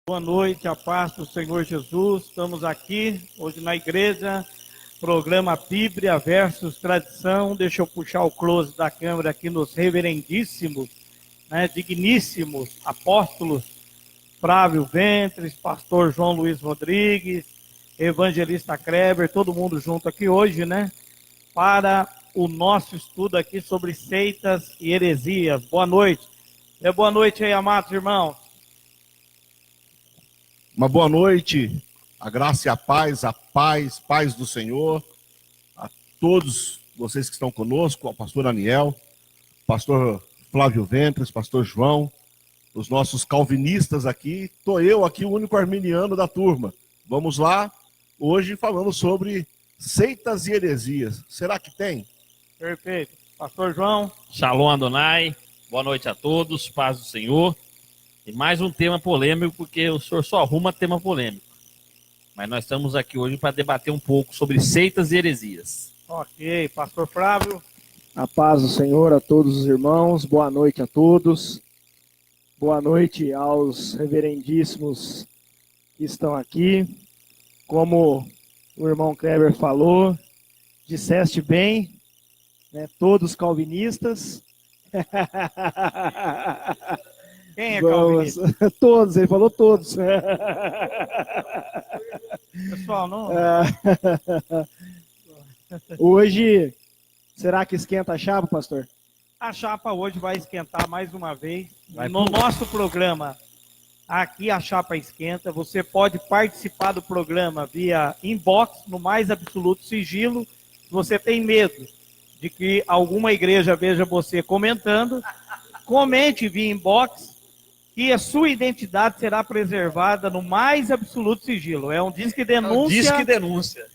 Boa noite, a paz do Senhor Jesus. Estamos aqui hoje na igreja, programa Bíblia versus Tradição. Deixa eu puxar o close da câmera aqui nos reverendíssimos, digníssimos apóstolos Flávio Ventres, pastor João Luiz Rodrigues, evangelista Kleber, todo mundo junto aqui hoje, para o nosso estudo aqui sobre seitas e heresias. Boa noite. Boa noite aí, amados irmãos. Uma boa noite, a graça e a paz do Senhor, a todos vocês que estão conosco, ao pastor Aniel, pastor Flávio Ventres, pastor João, os nossos calvinistas aqui, estou eu aqui, o único arminiano da turma. Vamos lá, hoje falando sobre seitas e heresias. Será que tem? Perfeito. Pastor João. Shalom Adonai, boa noite a todos, paz do Senhor. E mais um tema polêmico, porque o senhor só arruma tema polêmico. Mas nós estamos aqui hoje para debater um pouco sobre seitas e heresias. Ok, pastor Flávio. A paz do Senhor a todos os irmãos, boa noite a todos. Boa noite aos reverendíssimos que estão aqui. Como o irmão Kleber falou, disseste bem, todos calvinistas. Quem é calvinista? Todos, ele falou todos. Pessoal, não... Hoje, será que esquenta a chapa, pastor? A chapa hoje vai esquentar mais uma vez. No nosso programa, aqui a chapa esquenta. Você pode participar do programa via inbox, no mais absoluto sigilo. Se você tem medo de que alguma igreja veja você comentando, comente via inbox, que a sua identidade será preservada no mais absoluto sigilo. É um disque denúncia. Disque denúncia.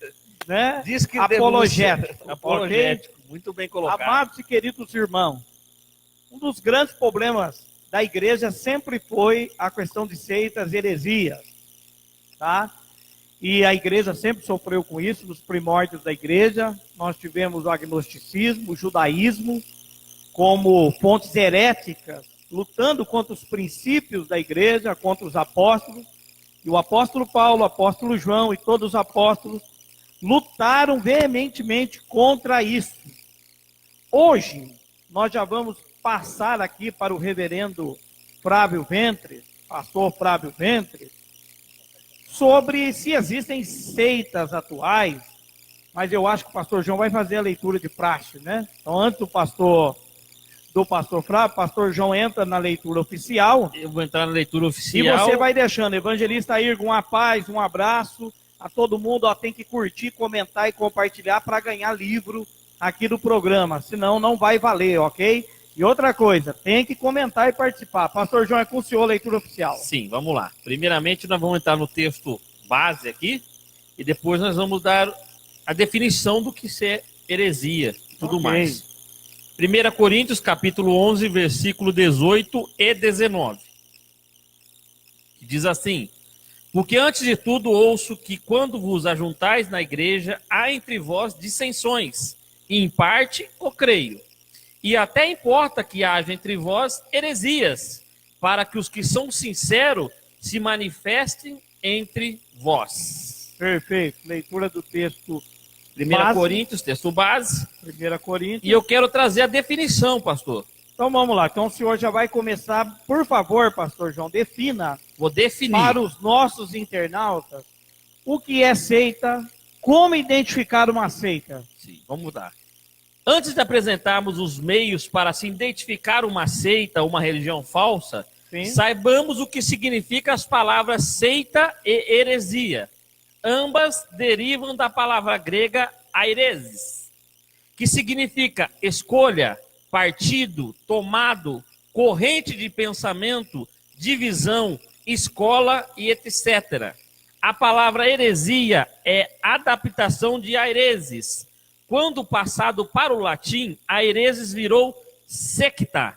Disque apologético. Apologético, okay? Muito bem colocado. Amados e queridos irmãos, um dos grandes problemas da igreja sempre foi a questão de seitas e heresias, tá? E a igreja sempre sofreu com isso, nos primórdios da igreja. Nós tivemos o agnosticismo, o judaísmo, como fontes heréticas, lutando contra os princípios da igreja, contra os apóstolos. E o apóstolo Paulo, o apóstolo João e todos os apóstolos lutaram veementemente contra isso. Hoje, nós já vamos passar aqui para o reverendo Flávio Ventres, pastor Flávio Ventres, sobre se existem seitas atuais, mas eu acho que o pastor João vai fazer a leitura de praxe, Então, antes do pastor Flávio, o pastor João entra na leitura oficial. Eu vou entrar na leitura oficial. E você vai deixando, evangelista Irgo, uma paz, um abraço a todo mundo. Tem que curtir, comentar e compartilhar para ganhar livro aqui do programa, senão não vai valer, ok? E outra coisa, tem que comentar e participar. Pastor João, é com o senhor a leitura oficial. Sim, vamos lá. Primeiramente, nós vamos entrar no texto base aqui e depois nós vamos dar a definição do que é heresia e tudo mais. 1 Coríntios, capítulo 11, versículo 18 e 19. Que diz assim: porque antes de tudo ouço que quando vos ajuntais na igreja, há entre vós dissensões, e em parte o creio. E até importa que haja entre vós heresias, para que os que são sinceros se manifestem entre vós. Perfeito. Leitura do texto 1 Coríntios, texto base. 1 Coríntios. E eu quero trazer a definição, pastor. Então vamos lá. Então o senhor já vai começar. Por favor, pastor João, defina. Vou definir. Para os nossos internautas, o que é seita, como identificar uma seita. Sim, vamos mudar. Antes de apresentarmos os meios para se identificar uma seita ou uma religião falsa, sim, saibamos o que significa as palavras seita e heresia. Ambas derivam da palavra grega aireses, que significa escolha, partido, tomado, corrente de pensamento, divisão, escola e etc. A palavra heresia é adaptação de aireses. Quando passado para o latim, aireses virou secta.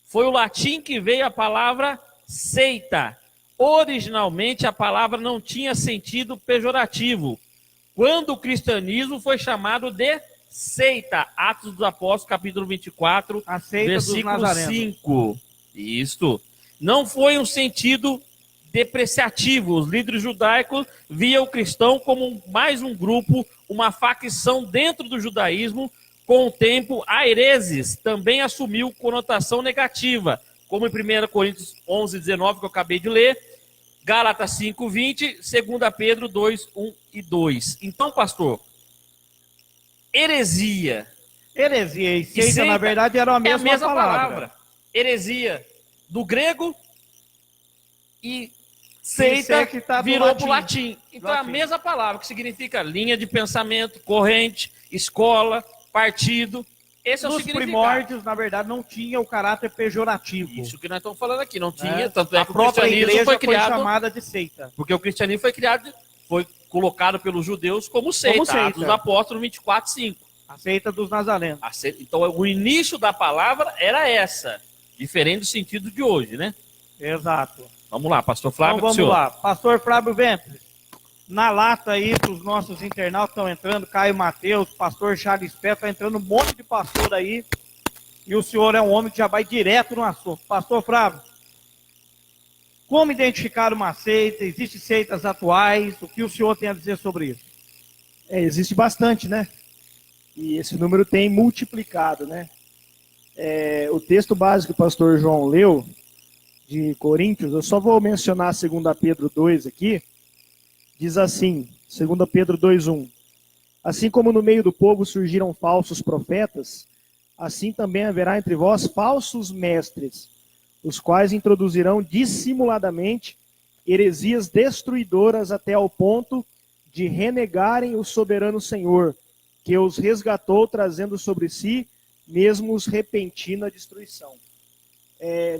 Foi o latim que veio a palavra seita. Originalmente, a palavra não tinha sentido pejorativo. Quando o cristianismo foi chamado de seita. Atos dos Apóstolos, capítulo 24, versículo 5. Isto. Não foi um sentido depreciativo. Os líderes judaicos viam o cristão como mais um grupo, uma facção dentro do judaísmo. Com o tempo, a hereses também assumiu conotação negativa, como em 1 Coríntios 11, 19, que eu acabei de ler, Gálatas 5, 20, 2 Pedro 2, 1 e 2. Então, pastor, heresia. Heresia e seita, na verdade, eram a mesma palavra. Heresia do grego e seita virou para o latim. Então é a mesma palavra, que significa linha de pensamento, corrente, escola, partido. Esse é o significado. Nos primórdios, na verdade, não tinha o caráter pejorativo. Isso que nós estamos falando aqui, não tinha. Tanto é que a própria igreja foi criado, chamada de seita. Porque o cristianismo foi criado, foi colocado pelos judeus como seita. Atos dos Apóstolos 24, 5. A seita dos nazarenos. Então, o início da palavra era essa, diferente do sentido de hoje, né? Exato. Vamos lá, pastor Flávio. Então, vamos lá. Pastor Flávio Ventres, na lata aí, para os nossos internautas estão entrando, Caio Mateus, pastor Charles Pé, está entrando um monte de pastor aí, e o senhor é um homem que já vai direto no assunto. Pastor Flávio, como identificar uma seita? Existem seitas atuais? O que o senhor tem a dizer sobre isso? Existe bastante, né? E esse número tem multiplicado, né? O texto básico que o pastor João leu, de Coríntios, eu só vou mencionar 2 Pedro 2 aqui, diz assim, 2 Pedro 2:1, assim como no meio do povo surgiram falsos profetas, assim também haverá entre vós falsos mestres, os quais introduzirão dissimuladamente heresias destruidoras até ao ponto de renegarem o soberano Senhor, que os resgatou, trazendo sobre si mesmos repentina destruição.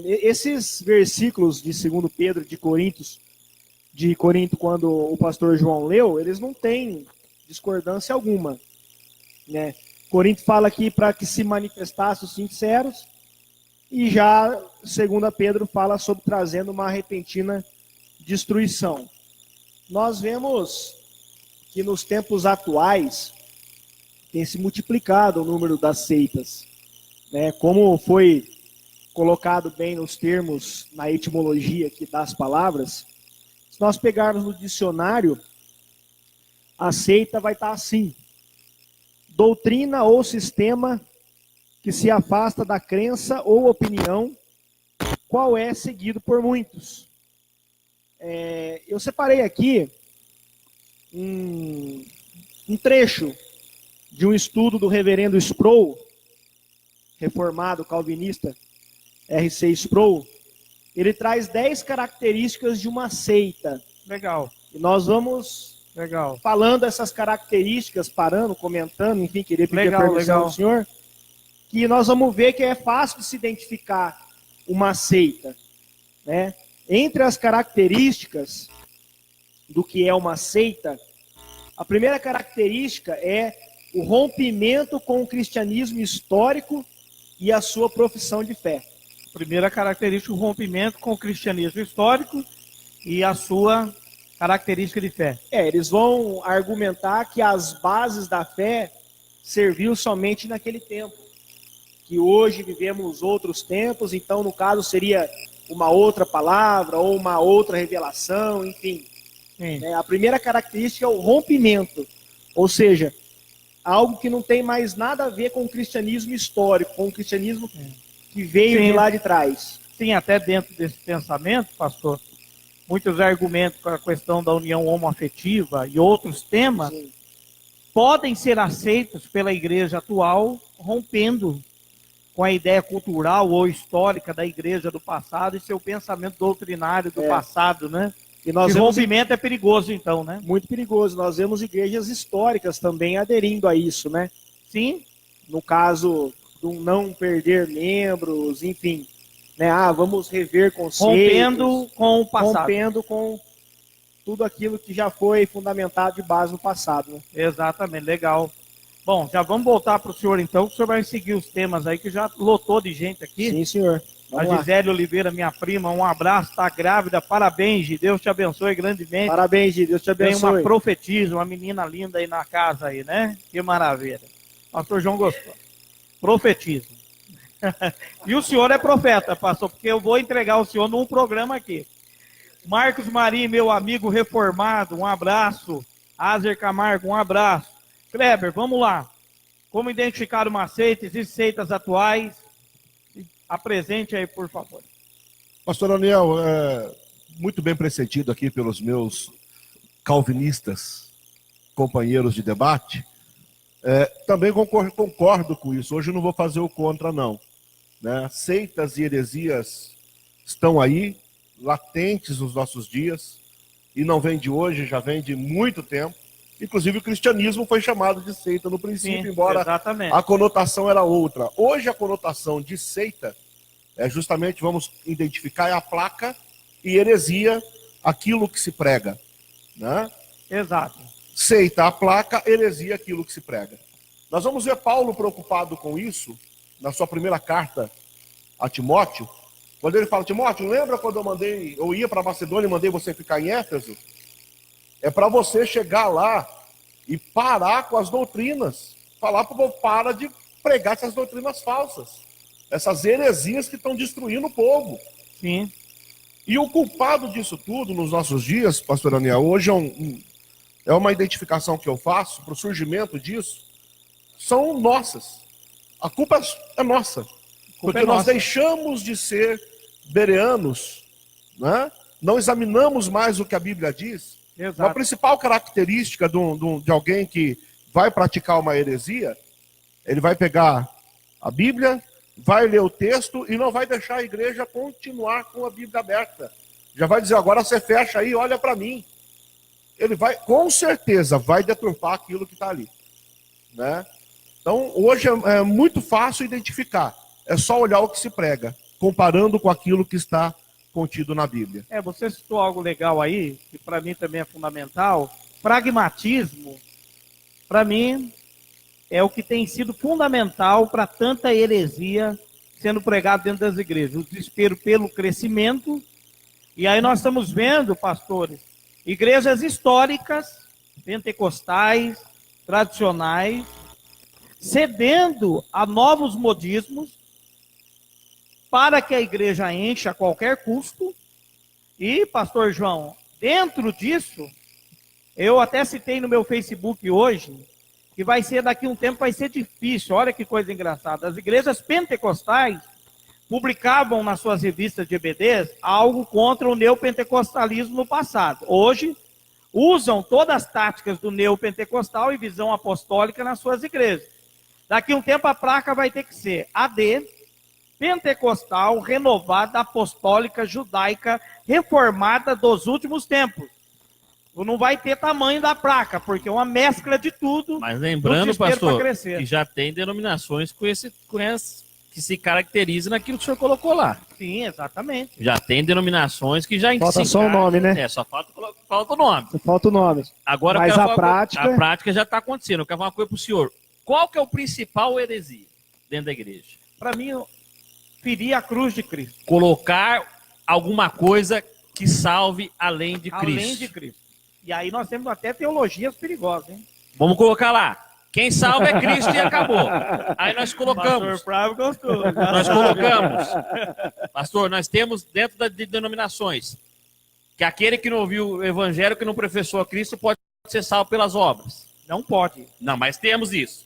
Esses versículos de 2 Pedro, de Corinto, quando o pastor João leu, eles não têm discordância alguma, né? Corinto fala aqui para que se manifestassem os sinceros, e já 2 Pedro fala sobre trazendo uma repentina destruição. Nós vemos que nos tempos atuais tem se multiplicado o número das seitas, né? Como foi colocado bem nos termos, na etimologia aqui das palavras, se nós pegarmos no dicionário, a seita vai estar assim: doutrina ou sistema que se afasta da crença ou opinião, qual é seguido por muitos. Eu separei aqui um trecho de um estudo do reverendo Sproul, reformado calvinista, R.C. Sproul. Ele traz 10 características de uma seita. Legal. E nós vamos falando essas características, parando, comentando, enfim, queria pedir a permissão do senhor, que nós vamos ver que é fácil de se identificar uma seita, né? Entre as características do que é uma seita, a primeira característica é o rompimento com o cristianismo histórico e a sua profissão de fé. Primeira característica, o rompimento com o cristianismo histórico e a sua característica de fé. Eles vão argumentar que as bases da fé serviu somente naquele tempo, que hoje vivemos outros tempos, então no caso seria uma outra palavra ou uma outra revelação, enfim. A primeira característica é o rompimento, ou seja, algo que não tem mais nada a ver com o cristianismo histórico, com o cristianismo que veio de lá de trás. Sim, até dentro desse pensamento, pastor, muitos argumentos com a questão da união homoafetiva e outros temas podem ser aceitos pela igreja atual, rompendo com a ideia cultural ou histórica da igreja do passado e seu pensamento doutrinário do passado, né? E nós rompimento é perigoso, então, né? Muito perigoso. Nós vemos igrejas históricas também aderindo a isso, né? Sim. No caso do não perder membros, enfim, né? Vamos rever conceitos. Rompendo com o passado. Rompendo com tudo aquilo que já foi fundamentado de base no passado, né? Exatamente, legal. Bom, já vamos voltar para o senhor então, que o senhor vai seguir os temas aí, que já lotou de gente aqui. Sim, senhor. A Gisele Oliveira, minha prima, um abraço, está grávida, parabéns, Gi, Deus te abençoe grandemente. Parabéns, Gi, Deus te abençoe. Tem uma profetisa, uma menina linda aí na casa aí, né? Que maravilha. Pastor João gostou. Profetiza. E o senhor é profeta, pastor, porque eu vou entregar o senhor num programa aqui. Marcos Marim, meu amigo reformado, um abraço. Azer Camargo, um abraço. Kleber, vamos lá. Como identificar uma seita? Existem seitas atuais? Apresente aí, por favor. Pastor Daniel, muito bem precedido aqui pelos meus calvinistas, companheiros de debate. Também concordo com isso. Hoje eu não vou fazer o contra, não. Né? Seitas e heresias estão aí, latentes nos nossos dias, e não vem de hoje, já vem de muito tempo. Inclusive o cristianismo foi chamado de seita no princípio, embora exatamente. A conotação era outra. Hoje a conotação de seita é justamente, vamos identificar, é a placa, e heresia, aquilo que se prega. Né? Exato. Seita, a placa, heresia, aquilo que se prega. Nós vamos ver Paulo preocupado com isso, na sua primeira carta a Timóteo, quando ele fala: Timóteo, lembra quando eu ia para Macedônia e mandei você ficar em Éfeso? É para você chegar lá e parar com as doutrinas, falar para o povo: para de pregar essas doutrinas falsas, essas heresias que estão destruindo o povo. Sim. E o culpado disso tudo nos nossos dias, pastor Daniel, hoje é uma identificação que eu faço para o surgimento disso, são nossas. A culpa é nossa. Porque nós deixamos de ser bereanos, né? Não examinamos mais o que a Bíblia diz. Exato. A principal característica de alguém que vai praticar uma heresia, ele vai pegar a Bíblia, vai ler o texto e não vai deixar a igreja continuar com a Bíblia aberta. Já vai dizer: agora você fecha aí, olha para mim. Ele vai, com certeza, vai deturpar aquilo que está ali. Né? Então, hoje é muito fácil identificar. É só olhar o que se prega, comparando com aquilo que está contido na Bíblia. Você citou algo legal aí, que para mim também é fundamental. Pragmatismo, para mim, é o que tem sido fundamental para tanta heresia sendo pregada dentro das igrejas. O desespero pelo crescimento. E aí nós estamos vendo, pastores, igrejas históricas, pentecostais, tradicionais, cedendo a novos modismos para que a igreja encha a qualquer custo. E, pastor João, dentro disso, eu até citei no meu Facebook hoje, que vai ser, daqui a um tempo, vai ser difícil. Olha que coisa engraçada. As igrejas pentecostais publicavam nas suas revistas de EBDs algo contra o neopentecostalismo no passado. Hoje, usam todas as táticas do neopentecostal e visão apostólica nas suas igrejas. Daqui a um tempo a placa vai ter que ser AD, pentecostal, renovada, apostólica, judaica, reformada dos últimos tempos. Não vai ter tamanho da placa, porque é uma mescla de tudo. Mas lembrando, pastor, que já tem denominações que se caracterizam naquilo que o senhor colocou lá. Sim, exatamente. Já tem denominações que já falta só o nome, né? Só falta o nome. Falta o nome. Agora, mas a prática já está acontecendo. Eu quero falar uma coisa para o senhor. Qual que é o principal heresia dentro da igreja? Para mim, ferir a cruz de Cristo. Colocar alguma coisa que salve além de Cristo. Além de Cristo. E aí nós temos até teologias perigosas, hein? Vamos colocar lá. Quem salva é Cristo e acabou. Aí nós colocamos. Pastor Flávio gostou. Nós colocamos. Pastor, nós temos dentro das denominações que aquele que não ouviu o evangelho, que não professou a Cristo, pode ser salvo pelas obras. Não pode. Não, mas temos isso.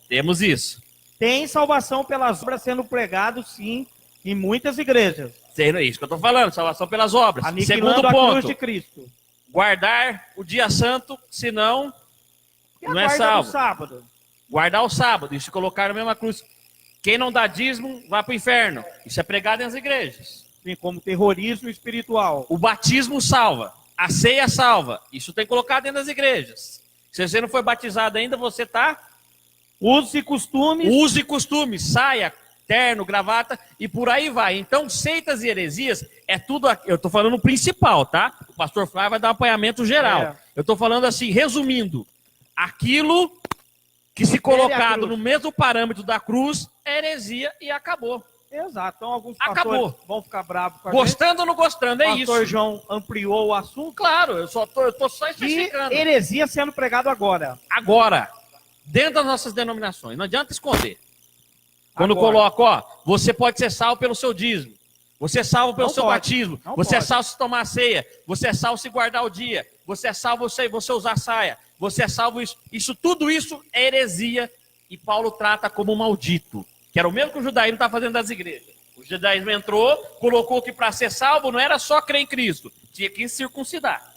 Temos isso. Tem salvação pelas obras sendo pregado, sim, em muitas igrejas. É isso que eu estou falando, salvação pelas obras. Aniquilando Segundo a ponto, cruz de Cristo. Guardar o dia santo, senão não é salvo. Sábado. Guardar o sábado, e se colocar na mesma cruz. Quem não dá dízimo, vai para o inferno. Isso é pregado nas igrejas. Sim, como terrorismo espiritual. O batismo salva, a ceia salva. Isso tem colocado dentro das igrejas. Se você não foi batizado ainda, você está... Usos e costumes. Uso e costumes, saia, terno, gravata e por aí vai. Então, seitas e heresias é tudo... Eu estou falando o principal, tá? O pastor Flávio vai dar um apanhamento geral. Eu estou falando assim, resumindo. Aquilo que se colocado no mesmo parâmetro da cruz é heresia e acabou. Exato. Então, alguns pastores vão ficar bravos com a gostando ou não gostando, é isso. O pastor João ampliou o assunto. Claro, eu tô só especificando. E heresia sendo pregado agora. Agora. Dentro das nossas denominações. Não adianta esconder. Quando coloca, ó, você pode ser salvo pelo seu dízimo. Você é salvo pelo Não seu pode. batismo. Não Você é pode. salvo se tomar a ceia. Você é salvo se guardar o dia. Você é salvo se você usar saia. Você é salvo tudo isso é heresia. E Paulo trata como maldito. Que era o mesmo que o judaísmo está fazendo das igrejas. O judaísmo entrou, colocou que para ser salvo não era só crer em Cristo. Tinha que circuncidar.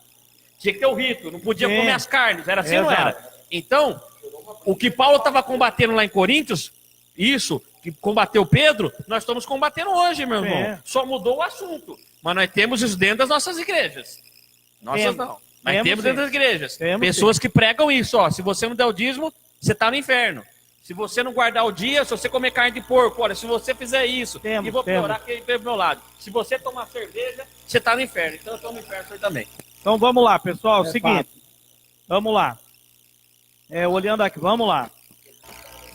Tinha que ter o rito. Não podia comer as carnes. Era assim ou não era? Então, o que Paulo estava combatendo lá em Coríntios, isso que combateu Pedro, nós estamos combatendo hoje, meu irmão. Só mudou o assunto. Mas nós temos isso dentro das nossas igrejas. Nossas não. Mas temos dentro das igrejas. Pessoas que pregam isso. Ó, se você não der o dízimo, você está no inferno. Se você não guardar o dia, se você comer carne de porco, olha, se você fizer isso, e vou piorar quem veio do meu lado. Se você tomar cerveja, você está no inferno. Então eu estou no inferno aí também. Então vamos lá, pessoal. Seguinte. Vamos lá. Olhando aqui, vamos lá.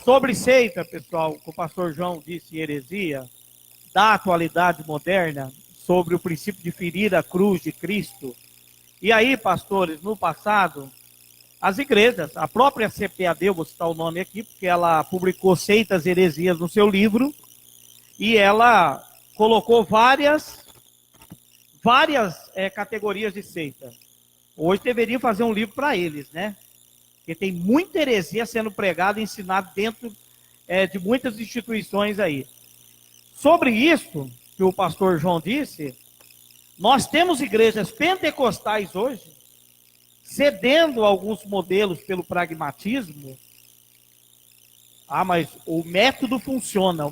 Sobre seita, pessoal, o pastor João disse heresia, da atualidade moderna, sobre o princípio de ferir a cruz de Cristo. E aí, pastores, no passado, as igrejas, a própria CPAD, eu vou citar o nome aqui, porque ela publicou Seitas e Heresias no seu livro, e ela colocou várias categorias de seita. Hoje deveria fazer um livro para eles, né? Porque tem muita heresia sendo pregada e ensinada dentro de muitas instituições aí. Sobre isso que o pastor João disse, nós temos igrejas pentecostais hoje, cedendo alguns modelos pelo pragmatismo. Mas o método funciona,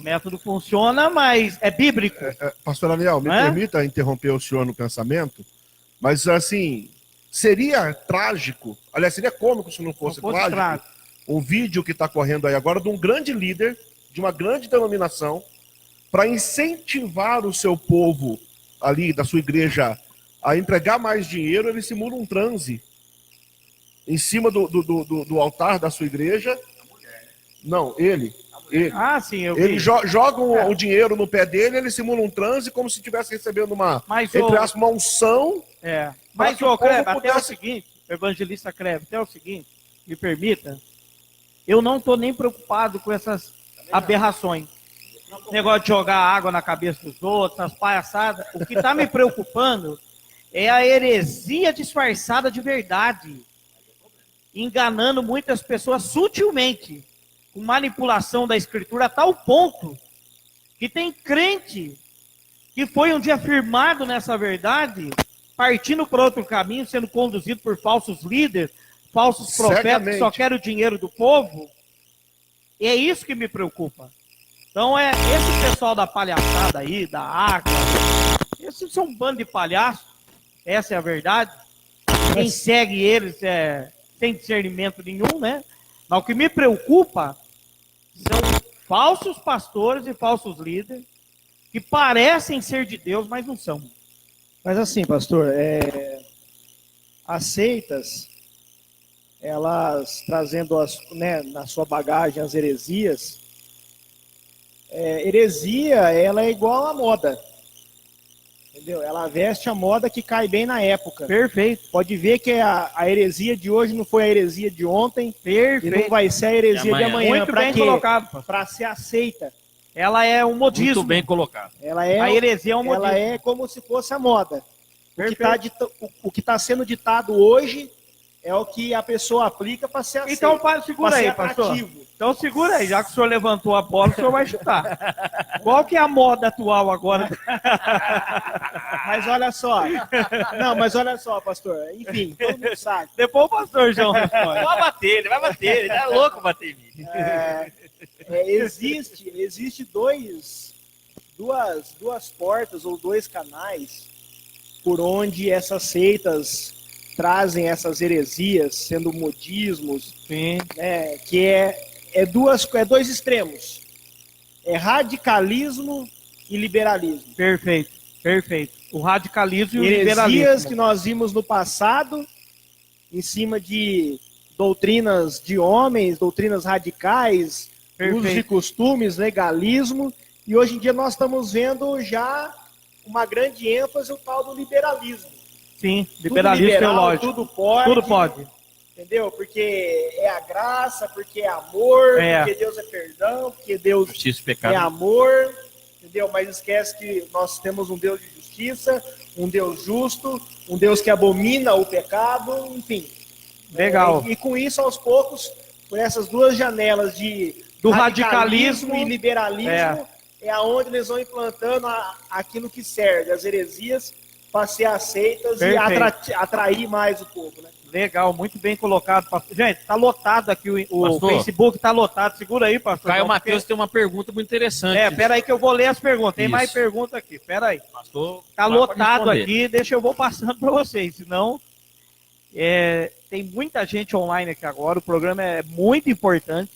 mas é bíblico. Pastor Daniel, me permita interromper o senhor no pensamento, mas assim, seria trágico, aliás, seria cômico se não fosse trágico, um vídeo que está correndo aí agora de um grande líder, de uma grande denominação, para incentivar o seu povo ali, da sua igreja, a entregar mais dinheiro, ele simula um transe em cima do altar da sua igreja. Não, ele. Sim, eu vi. Eles jogam o dinheiro no pé dele, ele simula um transe como se estivesse recebendo uma unção. Mas, Creve, até o seguinte, evangelista Creve, até o seguinte, me permita, eu não estou nem preocupado com essas aberrações. Negócio de jogar água na cabeça dos outros, as palhaçadas. O que está me preocupando é a heresia disfarçada de verdade, enganando muitas pessoas sutilmente, com manipulação da escritura a tal ponto que tem crente que foi um dia firmado nessa verdade, partindo para outro caminho, sendo conduzido por falsos líderes, falsos profetas que só querem o dinheiro do povo. E é isso que me preocupa. Então esse pessoal da palhaçada aí, da água, esses são um bando de palhaços, essa é a verdade. Quem segue eles sem discernimento nenhum, né? Mas o que me preocupa são falsos pastores e falsos líderes que parecem ser de Deus, mas não são. Mas assim, pastor, as seitas, elas trazendo na sua bagagem as heresias, heresia, ela é igual à moda. Entendeu? Ela veste a moda que cai bem na época. Perfeito. Pode ver que a heresia de hoje não foi a heresia de ontem. Perfeito. E não vai ser a heresia de amanhã. Muito bem colocado. Para ser aceita. Ela é um modismo. Muito bem colocado. A heresia é um modismo. Ela é como se fosse a moda. O que está sendo ditado hoje é o que a pessoa aplica para ser aceita. Então segura aí, pastor. Então segura aí, já que o senhor levantou a bola, o senhor vai chutar. Qual que é a moda atual agora? Mas olha só. Não, mas olha só, pastor. Enfim, todo mundo sabe. Depois o pastor João responde. Vai bater, ele vai bater. Ele é louco bater em mim. Existe duas portas ou dois canais por onde essas seitas trazem essas heresias, sendo modismos. Sim. Que dois extremos. Radicalismo e liberalismo. Perfeito. O radicalismo e o heresias liberalismo. Que nós vimos no passado, em cima de doutrinas de homens, doutrinas radicais, usos e costumes, legalismo, e hoje em dia nós estamos vendo já uma grande ênfase no tal do liberalismo. Sim, liberalismo teológico. Tudo pode. Entendeu? Porque é a graça, porque é amor, porque Deus é perdão, porque Deus Justiça e pecado. é amor. entendeu? Mas esquece que nós temos um Deus de justiça, um Deus justo, um Deus que abomina o pecado, enfim. Legal. E com isso, aos poucos, por essas duas janelas do radicalismo e liberalismo, é aonde eles vão implantando aquilo que serve, as heresias, para ser aceitas. Perfeito. E atrair mais o povo, né? Legal, muito bem colocado, pastor. Gente, tá lotado aqui o Facebook, tá lotado. Segura aí, pastor. Caio Mateus tem uma pergunta muito interessante. Pera aí que eu vou ler as perguntas. Tem mais perguntas aqui, pera aí. Pastor, tá lotado aqui, deixa eu vou passando para vocês, senão tem muita gente online aqui agora. O programa é muito importante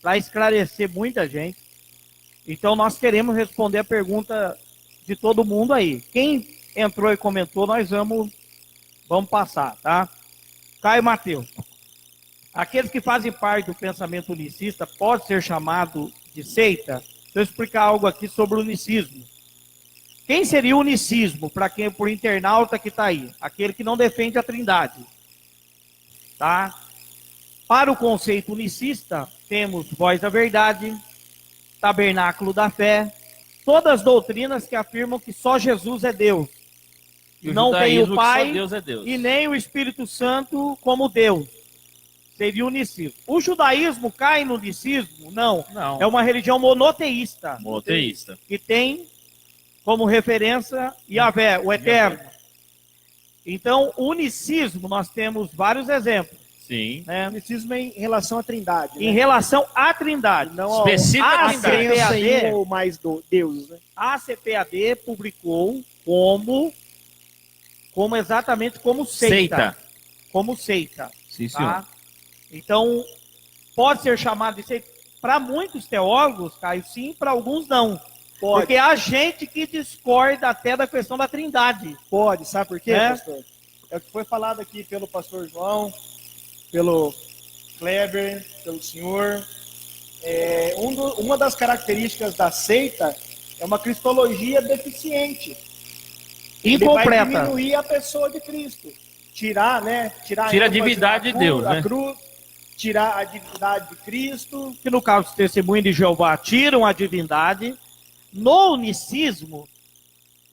para esclarecer muita gente. Então nós queremos responder a pergunta de todo mundo aí. Quem entrou e comentou, nós vamos passar, tá? Caio Mateus. Aqueles que fazem parte do pensamento unicista pode ser chamado de seita? Deixa eu explicar algo aqui sobre o unicismo. Quem seria o unicismo para quem, por internauta que está aí? Aquele que não defende a Trindade, tá? Para o conceito unicista, temos Voz da Verdade, Tabernáculo da Fé, todas as doutrinas que afirmam que só Jesus é Deus. E não tem o Pai Deus é Deus. E nem o Espírito Santo como Deus. Seria o unicismo. O judaísmo cai no unicismo? Não. É uma religião monoteísta. Monoteísta. Que tem como referência Yahvé, o Eterno. Então, o unicismo, nós temos vários exemplos. Sim. Né? Unicismo é em relação à Trindade. Em relação à Trindade. Não específica a CPAD ou mais deuses. Né? A CPAD publicou como exatamente como seita. Como seita. Sim, senhor. Tá? Então, pode ser chamado de seita. Para muitos teólogos, Caio, sim, para alguns não. Pode. Porque há gente que discorda até da questão da Trindade. Pode, sabe por quê, pastor? É o que foi falado aqui pelo pastor João, pelo Kleber, pelo senhor. Uma das características da seita é uma cristologia deficiente. Incompleta. Ele vai diminuir a pessoa de Cristo. Tira a divindade de Deus, né? Cruz, tirar a divindade de Cristo. Que no caso do testemunho de Jeová, tiram a divindade. No unicismo,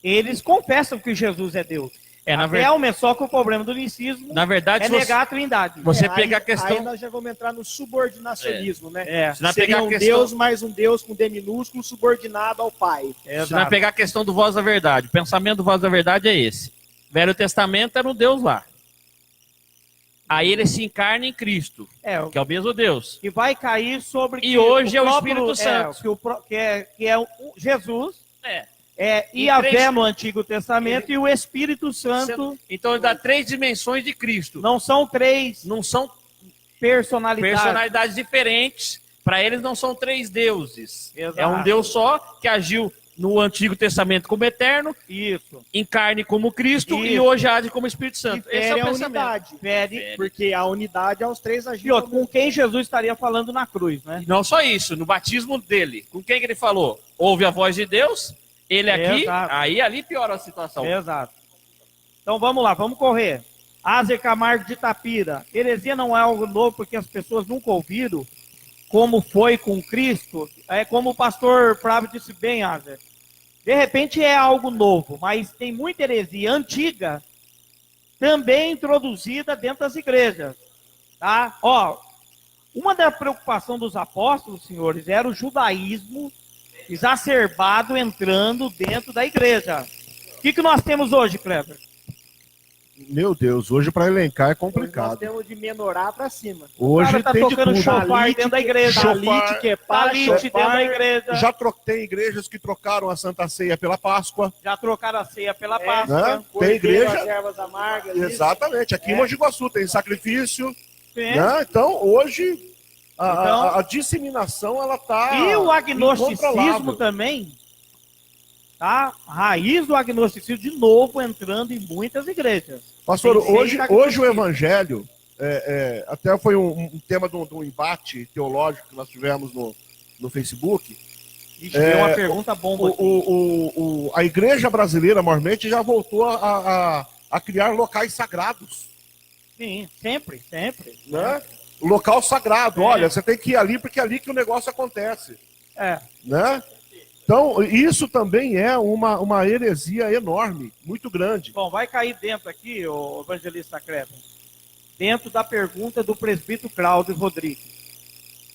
eles confessam que Jesus é Deus. Realmente, só que o problema do unicismo negar a Trindade. Você pegar a questão... Aí nós já vamos entrar no subordinacionismo, né? Se nós seria pegar um Deus mais um Deus com D minúsculo subordinado ao Pai. Se nós pegar a questão do Voz da Verdade, o pensamento do Voz da Verdade é esse. Velho Testamento era um Deus lá. Aí ele se encarna em Cristo, que é o mesmo Deus. Que vai cair sobre... E hoje é o Espírito Santo. Que é Jesus. E a fé no Antigo Testamento e o Espírito Santo. Então dá 3 dimensões de Cristo. Não são 3. Não são personalidades diferentes. Para eles não são 3 deuses. Exato. É um Deus só que agiu no Antigo Testamento como eterno, em carne como Cristo e hoje age como Espírito Santo. Esse é o pensamento. Unidade. Porque a unidade é os 3 agindo. Com quem Jesus estaria falando na cruz, né? E não só isso, no batismo dele. Com quem que ele falou? Ouve a voz de Deus, ele aqui, aí ali piora a situação. Exato. Então vamos lá, vamos correr. Azer Camargo de Itapira. Heresia não é algo novo porque as pessoas nunca ouviram como foi com Cristo. É como o pastor Flávio disse bem, Azer. De repente é algo novo, mas tem muita heresia antiga também introduzida dentro das igrejas. Tá? Uma das preocupações dos apóstolos, senhores, era o judaísmo exacerbado entrando dentro da igreja. O que nós temos hoje, Kleber? Meu Deus, hoje para elencar é complicado. Nós temos de menorar para cima. Hoje o cara tá tem tocando chofar dentro da igreja. Talit dentro da igreja. Já tem igrejas que trocaram a Santa Ceia pela Páscoa. Já trocaram a ceia pela Páscoa. Né? Tem igreja. As ervas amargas. Exatamente. Aqui em Mogi Guaçu tem sacrifício. Né? Então, hoje, a disseminação ela está. E o agnosticismo também. Tá? A raiz do agnosticismo de novo entrando em muitas igrejas. Pastor, hoje o evangelho, até foi um tema de um embate teológico que nós tivemos no Facebook. Tem uma pergunta bomba aqui. A igreja brasileira, maiormente, já voltou a criar locais sagrados. Sim, sempre. Né? O local sagrado, olha, você tem que ir ali porque é ali que o negócio acontece. Né? Então, isso também é uma heresia enorme, muito grande. Bom, vai cair dentro aqui, o evangelista Kleber, dentro da pergunta do presbítero Cláudio Rodrigues.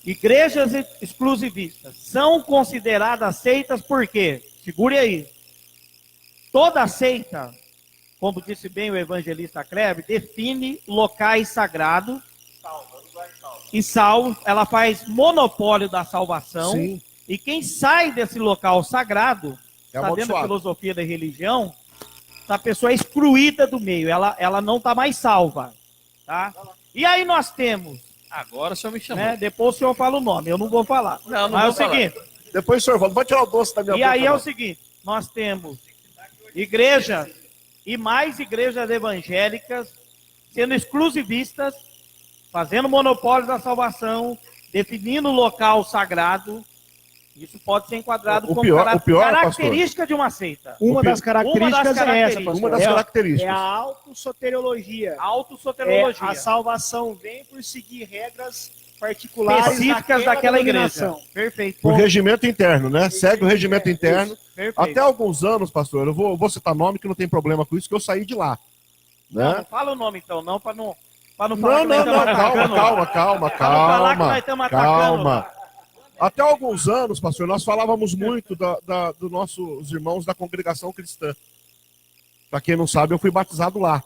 Igrejas exclusivistas são consideradas seitas por quê? Segure aí. Toda seita, como disse bem o evangelista Kleber, define locais sagrados e salvo. Ela faz monopólio da salvação. Sim. E quem sai desse local sagrado, É está dentro da amaldiçoado. filosofia da religião, a pessoa é excluída do meio, ela não está mais salva. Tá? E aí nós temos, Agora o senhor me chamou. né, depois o senhor fala o nome, eu não vou falar. Não Mas é o vou falar. seguinte, Depois o senhor fala, pode tirar o doce da minha e boca. aí é não. o seguinte, nós temos igrejas e mais igrejas evangélicas sendo exclusivistas, fazendo monopólio da salvação, definindo o local sagrado. Isso pode ser enquadrado como característica de uma seita. Uma das características é essa, pastor. Uma das características. É a autossoteriologia. Autossoteriologia. A salvação vem por seguir regras particulares Específicas daquela igreja. denominação. Perfeito. O regimento interno, né? Segue o regimento interno. Perfeito. Até alguns anos, pastor, eu vou citar nome que não tem problema com isso, que eu saí de lá. Não, Né? não fala o nome então, não, para não falar Não, que nós estamos atacando. Pra não falar que nós estamos atacando. calma. Até alguns anos, pastor, nós falávamos muito dos nossos irmãos da congregação cristã. Para quem não sabe, eu fui batizado lá.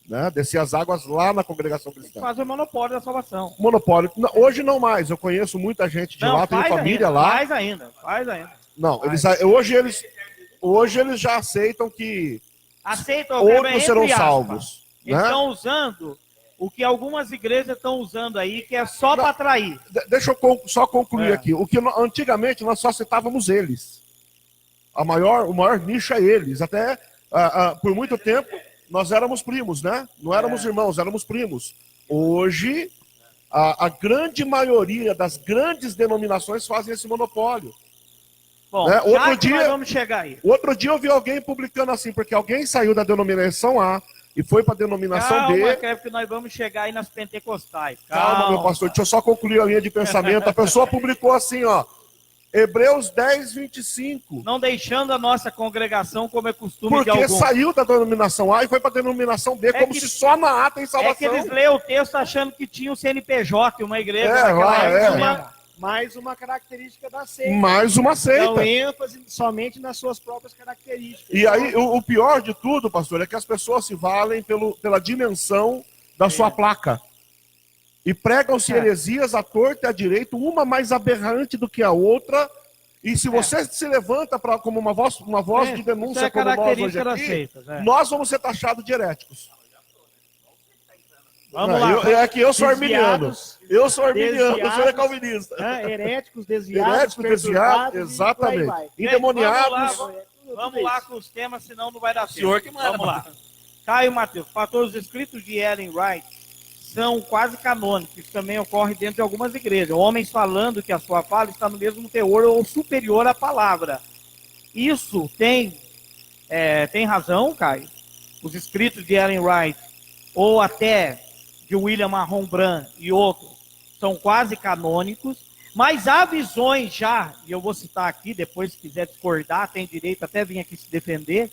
Né? Desci as águas lá na congregação cristã. Faz o monopólio da salvação. Monopólio. Hoje não mais, eu conheço muita gente de lá, tenho família lá. Faz ainda. Não, hoje eles já aceitam que Aceita o verbo outros serão entre aspas. salvos. Eles Né? estão usando o que algumas igrejas estão usando aí, que é só para atrair. Deixa eu só concluir aqui. O que antigamente nós só citávamos eles. O maior nicho é eles. Até por muito tempo nós éramos primos, né? Não éramos irmãos, éramos primos. Hoje, a grande maioria das grandes denominações fazem esse monopólio. Bom, Né? nós vamos chegar aí. Outro dia eu vi alguém publicando assim, porque alguém saiu da denominação A e foi para a denominação B. Calma, que nós vamos chegar aí nas pentecostais. Calma, meu pastor, deixa eu só concluir a linha de pensamento. A pessoa publicou assim, ó, Hebreus 10, 25. Não deixando a nossa congregação como é costume de Porque alguns. saiu da denominação A e foi para a denominação B, como se só na A tem salvação. É que eles lêem o texto achando que tinha o CNPJ, uma igreja Mais uma característica da seita. Mais uma seita. Dão ênfase somente nas suas próprias características. E aí, o pior de tudo, pastor, é que as pessoas se valem pela dimensão da sua placa. E pregam-se heresias à torta e à direita, uma mais aberrante do que a outra. E se você se levanta como uma voz de denúncia, como nós hoje aqui, nós vamos ser taxados de heréticos. Vamos lá. É que eu sou arminiano. Eu sou arminiano, o senhor é calvinista. Heréticos, desviados, exatamente. Endemoniados. Vamos lá com os temas, senão não vai dar tempo. Senhor que manda. Vamos lá. Caio Mateus, pastor, os escritos de Ellen White são quase canônicos. Isso também ocorre dentro de algumas igrejas. Homens falando que a sua fala está no mesmo teor ou superior à palavra. Isso tem razão, Caio? Os escritos de Ellen White, ou até de William Marron Brand e outros, são quase canônicos, mas há visões já, e eu vou citar aqui, depois se quiser discordar, tem direito até vir aqui se defender,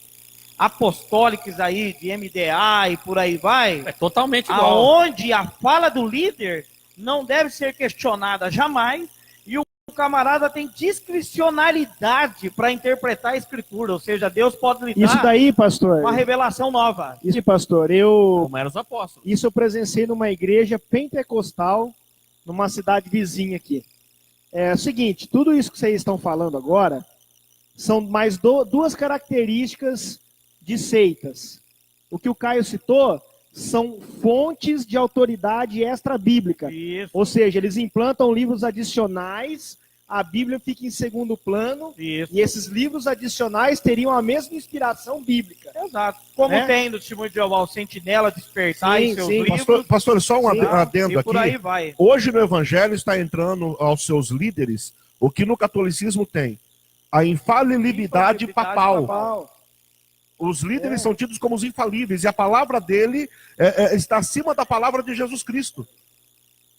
apostólicos aí, de MDA e por aí vai, É totalmente igual. aonde a fala do líder não deve ser questionada jamais, e o camarada tem discricionalidade para interpretar a escritura, ou seja, Deus pode lhe dar Isso daí, pastor. uma revelação nova. Isso, pastor, Como eram os apóstolos. Isso eu presenciei numa igreja pentecostal, numa cidade vizinha aqui. É o seguinte, tudo isso que vocês estão falando agora são mais duas características de seitas. O que o Caio citou são fontes de autoridade extra-bíblica. Isso. Ou seja, eles implantam livros adicionais, a Bíblia fica em segundo plano, Isso. e esses livros adicionais teriam a mesma inspiração bíblica. Exato. Como Né? tem no Testemunho de Jeová o Sentinela Despertar Sim, em seus sim. livros. Pastor, só um Sim. adendo E por aí aqui. vai. Hoje no Evangelho está entrando aos seus líderes o que no catolicismo tem: a infalibilidade papal. Paulo. Os líderes são tidos como os infalíveis, e a palavra dele está acima da palavra de Jesus Cristo.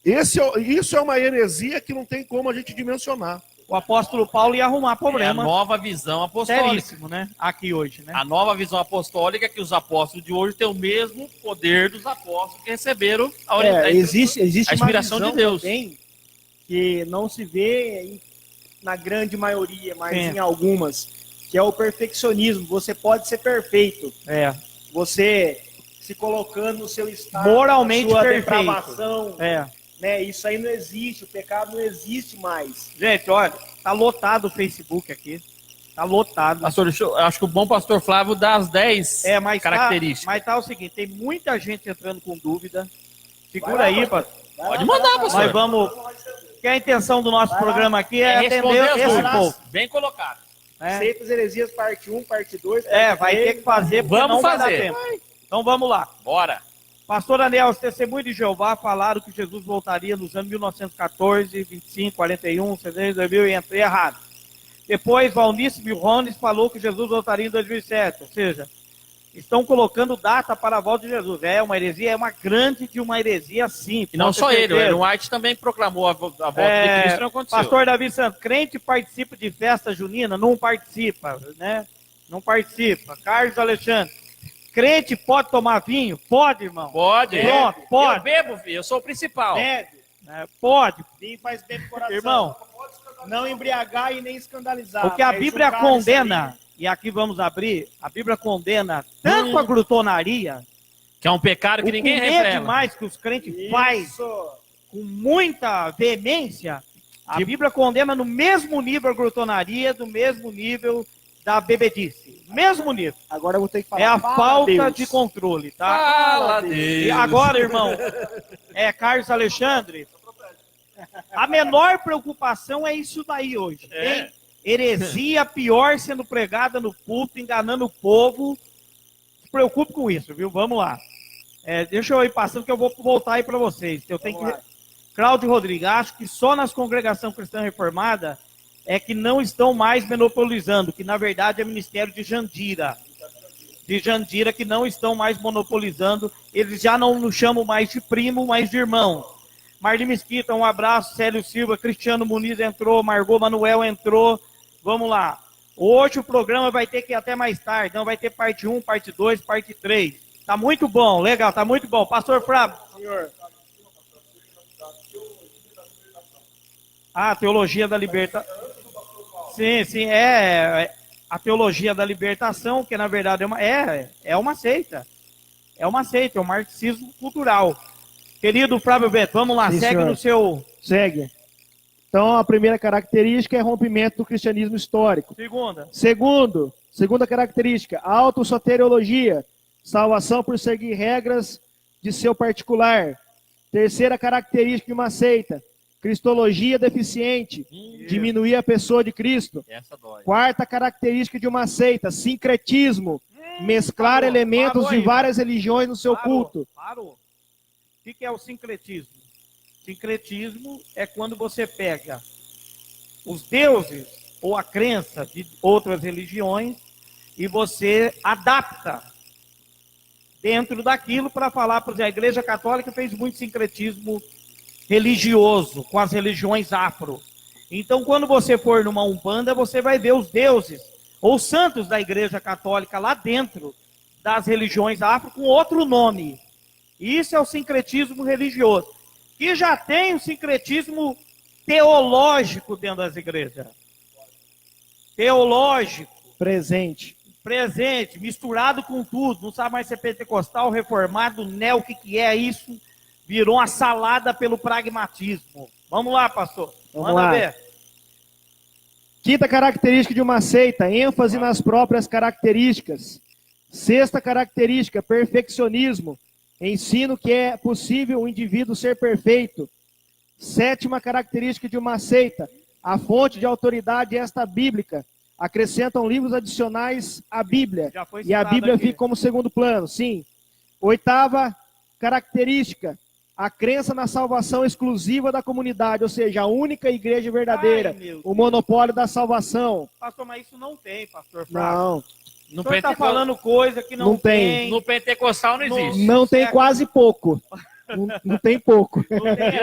Isso é uma heresia que não tem como a gente dimensionar. o apóstolo Paulo ia arrumar É a problema nova visão apostólica. seríssimo, né? Aqui hoje, né? A nova visão apostólica é que os apóstolos de hoje têm o mesmo poder dos apóstolos que receberam Existe a inspiração uma visão de Deus. também que não se vê na grande maioria, mas Sim. em algumas, que é o perfeccionismo. Você pode ser perfeito. É, Você se colocando no seu estado, Moralmente na sua perfeito. depravação, é. né? Isso aí não existe, o pecado não existe mais. Gente, olha, tá lotado o Facebook aqui. Tá lotado. Pastor, eu acho que o bom pastor Flávio dá as 10 Mas características. mas tá o seguinte, tem muita gente entrando com dúvida. Segura aí, pastor. Pode mandar, pastor. Nós vamos... Que a intenção do nosso programa aqui é responder atender as esse dúvidas. povo. Bem colocado. Né? Seitas Heresias, parte 1, parte 2, parte Vai 3. ter que fazer, porque Vamos não vai dar fazer. tempo. Então vamos lá. Bora. Pastor Daniel, os testemunhos de Jeová falaram que Jesus voltaria nos anos 1914, 25, 41, 70, 2000 e entrei errado. Depois, Valnice Milrones falou que Jesus voltaria em 2007, ou seja, estão colocando data para a volta de Jesus. É uma heresia, é uma grande de uma heresia, sim. E não pode só ter ele, o certeza. Aaron White também proclamou a volta de Cristo, não aconteceu. Pastor Davi Santos, crente participa de festa junina? Não participa, né? Não participa. Carlos Alexandre, crente pode tomar vinho? Pode, irmão. Pode. Pronto, pode. Eu bebo, filho, eu sou o principal. Bebe, Pode. vinho faz bem pro coração. Irmão, Não embriagar e nem escandalizar. o que a Mas Bíblia um cara condena, e aqui vamos abrir, a Bíblia condena tanto a glutonaria, Que é um pecado que o ninguém comer refrega. demais que os crentes Isso. fazem com muita veemência, a Bíblia condena no mesmo nível a glutonaria, do mesmo nível da bebedice. Mesmo nível. Agora eu vou ter que falar. É a Fala, falta Deus. de controle, tá? Fala, Deus. Deus. E agora, irmão, Carlos Alexandre, a menor preocupação é isso daí hoje. Tem heresia pior sendo pregada no púlpito, enganando o povo. Se preocupe com isso, viu? Vamos lá. Deixa eu ir passando que eu vou voltar aí para vocês. Eu tenho que... Cláudio Rodrigues, acho que só nas congregações cristãs reformadas é que não estão mais monopolizando, que na verdade é ministério de Jandira. De Jandira que não estão mais monopolizando. Eles já não nos chamam mais de primo, mas de irmão. Marli Mesquita, um abraço. Célio Silva, Cristiano Muniz entrou, Margot Manuel entrou. Vamos lá. Hoje o programa vai ter que ir até mais tarde. Então vai ter parte 1, parte 2, parte 3. Tá muito bom, legal, tá muito bom. Pastor Flávio. Senhor. A teologia da libertação. Sim, é a teologia da libertação, que na verdade é uma seita. É uma seita, é um marxismo cultural. Querido Flávio Beto, vamos lá, Sim, segue senhor. no seu... Segue. Então, a primeira característica é rompimento do cristianismo histórico. Segunda característica, autossoteriologia, salvação por seguir regras de seu particular. Terceira característica de uma seita, cristologia deficiente, diminuir a pessoa de Cristo. Essa dói. Quarta característica de uma seita, sincretismo, mesclar elementos de várias religiões no seu culto. Parou. O que é o sincretismo? Sincretismo é quando você pega os deuses ou a crença de outras religiões e você adapta dentro daquilo para falar, por exemplo, a Igreja Católica fez muito sincretismo religioso com as religiões afro. Então, quando você for numa Umbanda, você vai ver os deuses ou santos da Igreja Católica lá dentro das religiões afro com outro nome. Isso é o sincretismo religioso. Que já tem o sincretismo teológico dentro das igrejas. Teológico. Presente. Misturado com tudo. Não sabe mais se é pentecostal, reformado, neo, o que é isso? Virou uma salada pelo pragmatismo. Vamos lá, pastor. Vamos lá. Ver. Quinta característica de uma seita, ênfase nas próprias características. Sexta característica, perfeccionismo. Ensino que é possível o indivíduo ser perfeito. Sétima característica de uma seita, a fonte de autoridade esta bíblica. Acrescentam livros adicionais à Bíblia. E a Bíblia fica como segundo plano, sim. Oitava característica, a crença na salvação exclusiva da comunidade, ou seja, a única igreja verdadeira, o monopólio da salvação. Pastor, mas isso não tem, pastor Flávio. Não. O senhor está falando coisa que não tem. No pentecostal não existe. Não tem quase pouco. Não tem pouco. Não tem.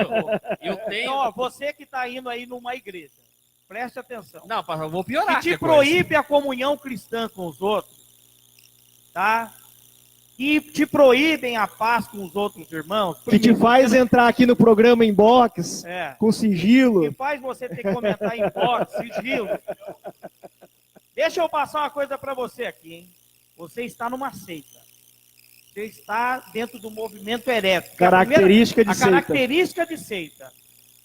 Eu tenho. Então, ó, você que está indo aí numa igreja, Preste atenção. Não, pastor, eu vou piorar. Que te proíbe a comunhão cristã com os outros, tá? Que te proíbem a paz com os outros irmãos. Que te faz entrar aqui no programa em box, com sigilo. Que faz você ter que comentar em box, sigilo. Deixa eu passar uma coisa para você aqui, hein? Você está numa seita. Você está dentro do movimento herético. Característica de seita. Característica de seita.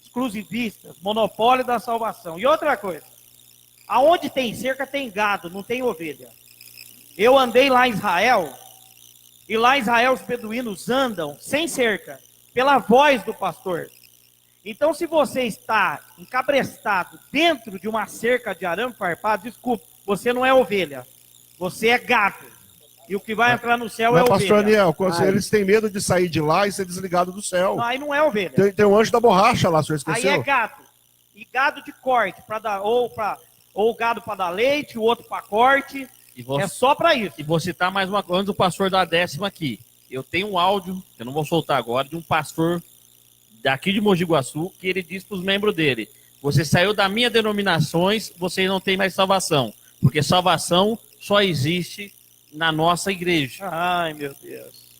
Exclusivistas, monopólio da salvação. E outra coisa. Aonde tem cerca tem gado, não tem ovelha. Eu andei lá em Israel, e lá em Israel os beduínos andam sem cerca, pela voz do pastor. Então, se você está encabrestado dentro de uma cerca de arame farpado, desculpe, você não é ovelha, você é gado. E o que vai entrar no céu é ovelha. Pastor Aniel, eles têm medo de sair de lá e ser desligado do céu. Não, aí não é ovelha. Tem um anjo da borracha lá, o senhor esqueceu? Aí é gado. E gado de corte, ou gado para dar leite, o outro para corte. É só para isso. E vou citar mais uma coisa, antes do pastor da 10ª aqui. Eu tenho um áudio, que eu não vou soltar agora, de um pastor daqui de Mogi Guaçu, que ele diz para os membros dele: você saiu da minha denominações, você não tem mais salvação. Porque salvação só existe na nossa igreja. Ai, meu Deus.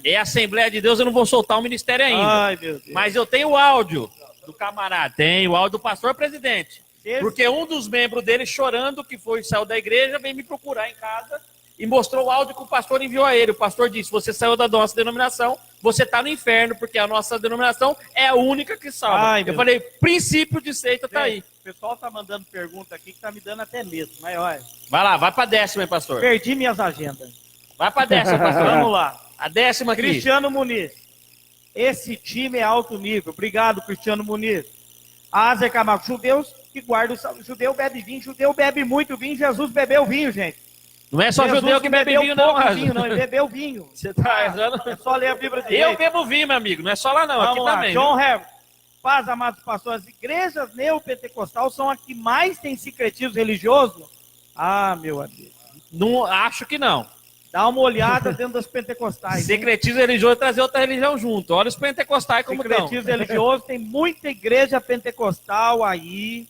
É a Assembleia de Deus, eu não vou soltar o ministério ainda. Ai, meu Deus. Mas eu tenho o áudio do camarada, tenho o áudio do pastor presidente. Porque um dos membros dele, chorando que saiu da igreja, veio me procurar em casa e mostrou o áudio que o pastor enviou a ele. O pastor disse: você saiu da nossa denominação, você está no inferno, porque a nossa denominação é a única que salva. Ai, eu falei: princípio de seita está aí. O pessoal está mandando pergunta aqui que está me dando até medo. Mas olha. Vai lá, vai para a 10ª, hein, pastor. Perdi minhas agendas. Vai para a 10ª, pastor. Vamos lá. A 10ª aqui. Cristiano Muniz. Esse time é alto nível. Obrigado, Cristiano Muniz. Azer Camargo. Judeus que guardam o judeu bebe vinho. Judeu bebe muito vinho. Jesus bebeu vinho, gente. Não é só Jesus judeu que bebe vinho, não, vinho, não. Ele bebeu vinho. Você tá errando. É só ler a Bíblia de Eu bebo vinho, meu amigo. Não é só lá, não. Vamos aqui lá. também. John Herbert. Paz, amados pastores. As igrejas neopentecostais são as que mais têm secretismo religioso? Ah, meu amigo. Não, acho que não. Dá uma olhada dentro das pentecostais. Secretismo religioso é trazer outra religião junto. Olha os pentecostais como estão. Secretismo religioso, tem muita igreja pentecostal aí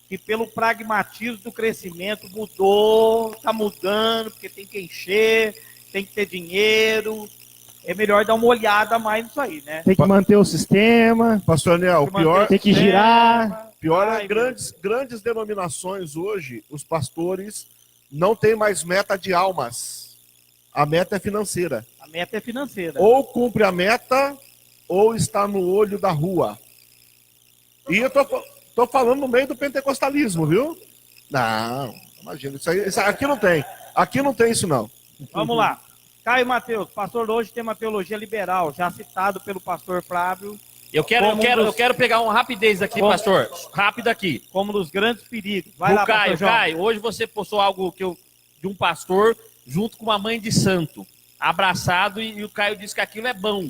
que pelo pragmatismo do crescimento mudou, está mudando, porque tem que encher, tem que ter dinheiro. É melhor dar uma olhada mais nisso aí, né? Tem que manter o sistema. Pastor Aniel, o pior... Tem que girar. Pior é grandes denominações hoje, os pastores não têm mais meta de almas. A meta é financeira. A meta é financeira. Ou cumpre a meta, ou está no olho da rua. E eu tô falando no meio do pentecostalismo, viu? Não, imagina, aqui não tem. Aqui não tem isso, não. Vamos lá. Caio Mateus, pastor hoje tem uma teologia liberal, já citado pelo pastor Flávio. Eu quero pegar uma rapidez aqui, pastor. Rápido aqui. Como dos grandes perigos. Vai lá, Caio, pastor João. Caio, hoje você postou algo de um pastor junto com uma mãe de santo, abraçado, e o Caio disse que aquilo é bom.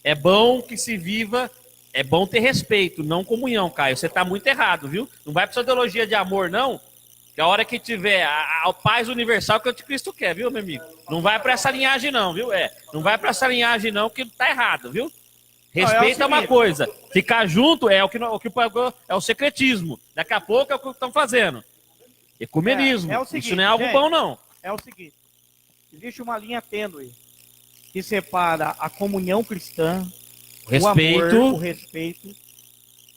É bom que se viva, é bom ter respeito, não comunhão, Caio. Você está muito errado, viu? Não vai para sua teologia de amor, não. Que a hora que tiver a paz universal que o anticristo quer, viu, meu amigo? Não vai para essa linhagem, não, viu? Não vai para essa linhagem, não, que tá errado, viu? Respeito é uma coisa. Ficar junto é o secretismo. Daqui a pouco é o que estão fazendo. Ecumenismo. É o seguinte, isso não é algo gente, bom, não. É o seguinte. Existe uma linha tênue que separa a comunhão cristã, o amor, o respeito,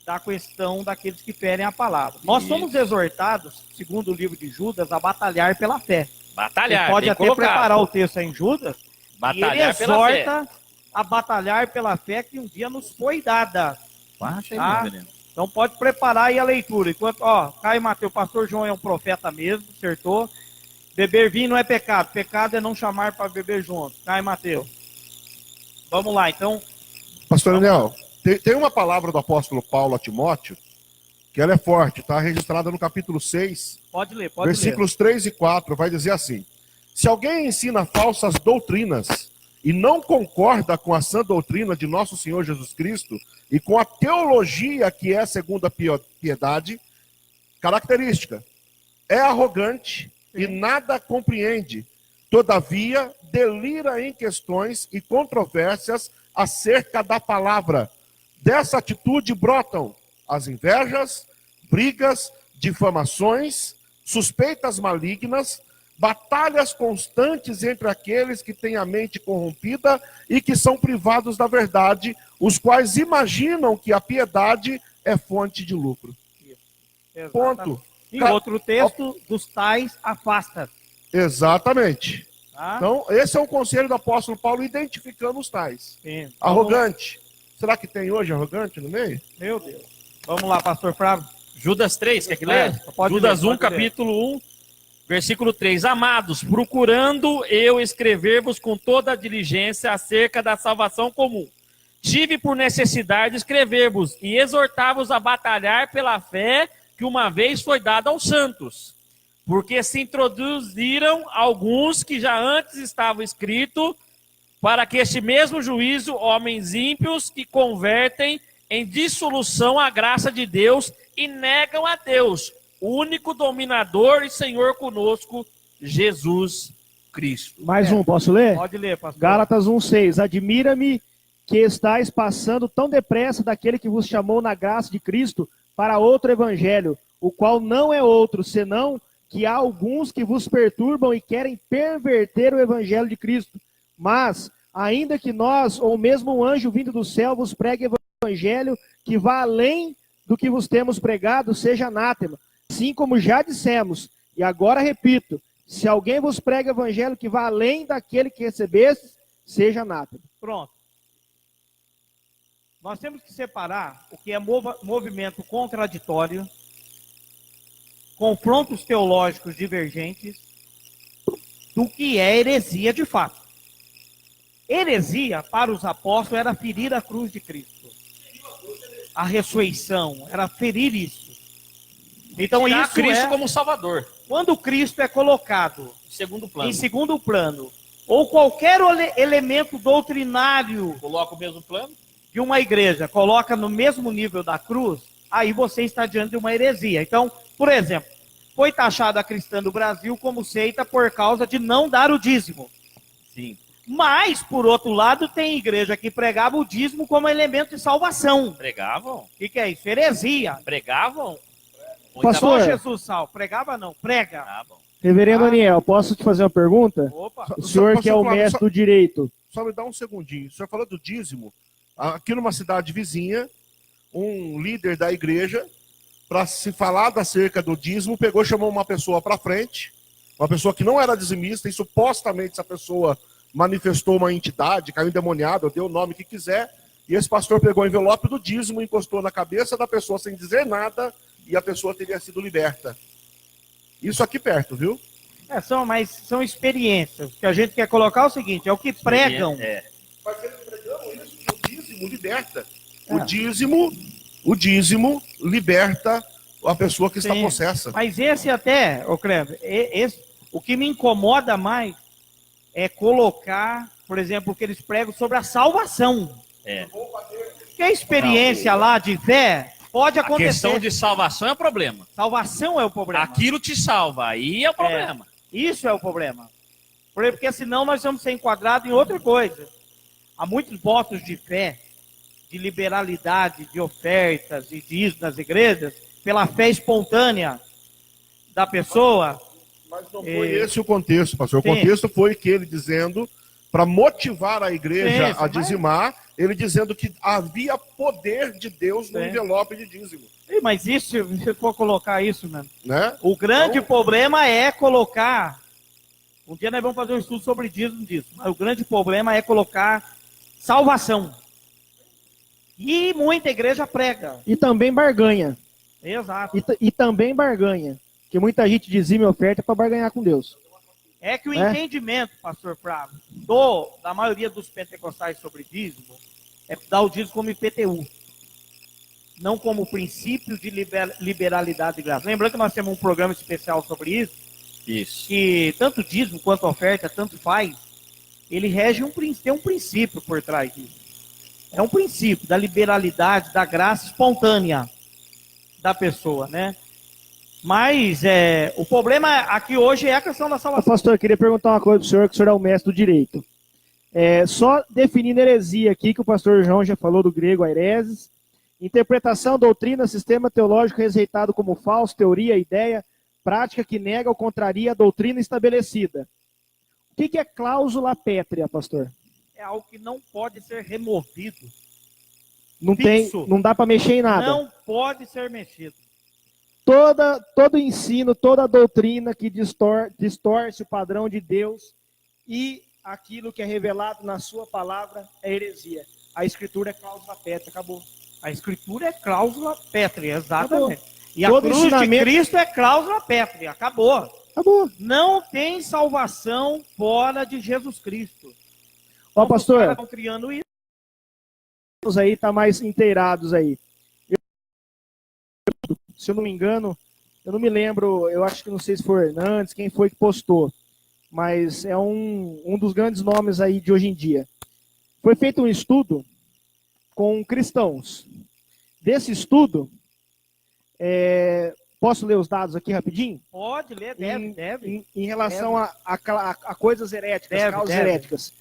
da questão daqueles que ferem a palavra. Nós somos exortados, segundo o livro de Judas, a batalhar pela fé. Batalhar. Você pode até preparar o texto em Judas. Batalhar e ele pela fé. exorta a batalhar pela fé que um dia nos foi dada. Tá? Então pode preparar aí a leitura. Enquanto, Caio Mateus, o pastor João é um profeta mesmo, acertou. Beber vinho não é pecado. Pecado é não chamar para beber junto. Caio Mateus. Vamos lá, então. Pastor Daniel, tem uma palavra do apóstolo Paulo a Timóteo, que ela é forte, está registrada no capítulo 6. Pode ler, pode versículos 3 e 4, vai dizer assim: se alguém ensina falsas doutrinas e não concorda com a sã doutrina de nosso Senhor Jesus Cristo e com a teologia que é segundo a piedade, característica, é arrogante e nada compreende, todavia delira em questões e controvérsias acerca da palavra. Dessa atitude brotam as invejas, brigas, difamações, suspeitas malignas, batalhas constantes entre aqueles que têm a mente corrompida e que são privados da verdade, os quais imaginam que a piedade é fonte de lucro. Exatamente. Ponto. E outro texto, dos tais afasta. Exatamente. Tá? Então, esse é o conselho do apóstolo Paulo, identificando os tais. Sim. Arrogante. Será que tem hoje arrogante no meio? Meu Deus. Vamos lá, pastor Flávio. Judas 3, quer que leia? Pode Judas ler, 1, capítulo 1, versículo 3. Amados, procurando eu escrever-vos com toda a diligência acerca da salvação comum. Tive por necessidade escrever-vos e exortar-vos a batalhar pela fé que uma vez foi dada aos santos. Porque se introduziram alguns que já antes estavam escritos, para que este mesmo juízo, homens ímpios que convertem em dissolução a graça de Deus e negam a Deus, único dominador e Senhor conosco, Jesus Cristo. Mais um, posso ler? Pode ler, pastor. Gálatas 1,6. Admira-me que estáis passando tão depressa daquele que vos chamou na graça de Cristo para outro evangelho, o qual não é outro, senão que há alguns que vos perturbam e querem perverter o evangelho de Cristo. Mas, ainda que nós, ou mesmo um anjo vindo do céu, vos pregue evangelho que vá além do que vos temos pregado, seja anátema. Assim como já dissemos, e agora repito, se alguém vos prega evangelho que vá além daquele que recebestes, seja anátema. Pronto. Nós temos que separar o que é movimento contraditório, confrontos teológicos divergentes, do que é heresia de fato. Heresia, para os apóstolos, era ferir a cruz de Cristo. A ressurreição, era ferir isso. Então Tirar isso Cristo como Salvador. Quando Cristo é colocado Segundo plano. em segundo plano, ou qualquer elemento doutrinário Coloca o mesmo plano. de uma igreja, coloca no mesmo nível da cruz, aí você está diante de uma heresia. Então, por exemplo, foi taxada a cristã do Brasil como seita por causa de não dar o dízimo. Sim. Mas, por outro lado, tem igreja que pregava o dízimo como elemento de salvação. Pregavam? O que é isso? Heresia. Pregavam? Pastor. Só Jesus salva. Pregava não, prega. Pregavam. Reverendo Daniel, posso te fazer uma pergunta? Opa. O senhor que é o mestre do direito. Só me dá um segundinho. O senhor falou do dízimo. Aqui numa cidade vizinha, um líder da igreja, para se falar acerca do dízimo, pegou e chamou uma pessoa para frente, uma pessoa que não era dizimista, e supostamente essa pessoa manifestou uma entidade, caiu endemoniada, deu o nome que quiser, e esse pastor pegou o envelope do dízimo, encostou na cabeça da pessoa sem dizer nada, e a pessoa teria sido liberta. Isso aqui perto, viu? São experiências. O que a gente quer colocar é o seguinte, é o que pregam. Mas eles pregam isso, que o dízimo liberta. O dízimo liberta a pessoa que está possessa. Mas esse até, Cleber, o que me incomoda mais é colocar, por exemplo, o que eles pregam sobre a salvação. Que a experiência lá de fé pode acontecer. A questão de salvação é o problema. Salvação é o problema. Aquilo te salva, aí é o problema. Isso é o problema. Porque senão nós vamos ser enquadrados em outra coisa. Há muitos votos de fé, de liberalidade, de ofertas e dízimos nas igrejas, pela fé espontânea da pessoa. Mas não foi esse o contexto, pastor. O contexto foi que ele dizendo, para motivar a igreja a dizimar, ele dizendo que havia poder de Deus no envelope de dízimo. Mas isso, se você for colocar isso, mano, né? O grande problema é colocar. Um dia nós vamos fazer um estudo sobre dízimo disso. Mas o grande problema é colocar salvação. E muita igreja prega. E também barganha. Exato. E também barganha. Que muita gente dizima e oferta para barganhar com Deus. É que o entendimento, pastor Flávio, da maioria dos pentecostais sobre dízimo, é dar o dízimo como IPTU. Não como princípio de liberalidade de graça. Lembrando que nós temos um programa especial sobre isso. Isso. Que tanto dízimo quanto oferta, tanto faz, ele tem um princípio por trás disso. É um princípio da liberalidade, da graça espontânea da pessoa, né? Mas o problema aqui hoje é a questão da salvação. Pastor, eu queria perguntar uma coisa para o senhor, que o senhor é o mestre do direito. Só definindo heresia aqui, que o pastor João já falou do grego aireses, Interpretação, doutrina, sistema teológico rejeitado como falso, teoria, ideia, prática que nega ou contraria a doutrina estabelecida. O que é cláusula pétrea, pastor? É algo que não pode ser removido. Não dá para mexer em nada. Não pode ser mexido. Todo ensino, toda doutrina que distorce o padrão de Deus e aquilo que é revelado na sua palavra é heresia. A escritura é cláusula pétrea, acabou. A escritura é cláusula pétrea, exatamente. Acabou. E a Todo cruz ensinamento... de Cristo é cláusula pétrea, acabou. Acabou. Não tem salvação fora de Jesus Cristo. Ó, pastor, os caras estão criando isso. Aí tá mais inteirados aí. Se eu não me engano, eu não me lembro, eu acho que não sei se foi Hernandes, quem foi que postou, mas é um dos grandes nomes aí de hoje em dia. Foi feito um estudo com cristãos. Desse estudo, posso ler os dados aqui rapidinho? Pode ler, deve. Em relação a coisas heréticas, causas deve. heréticas.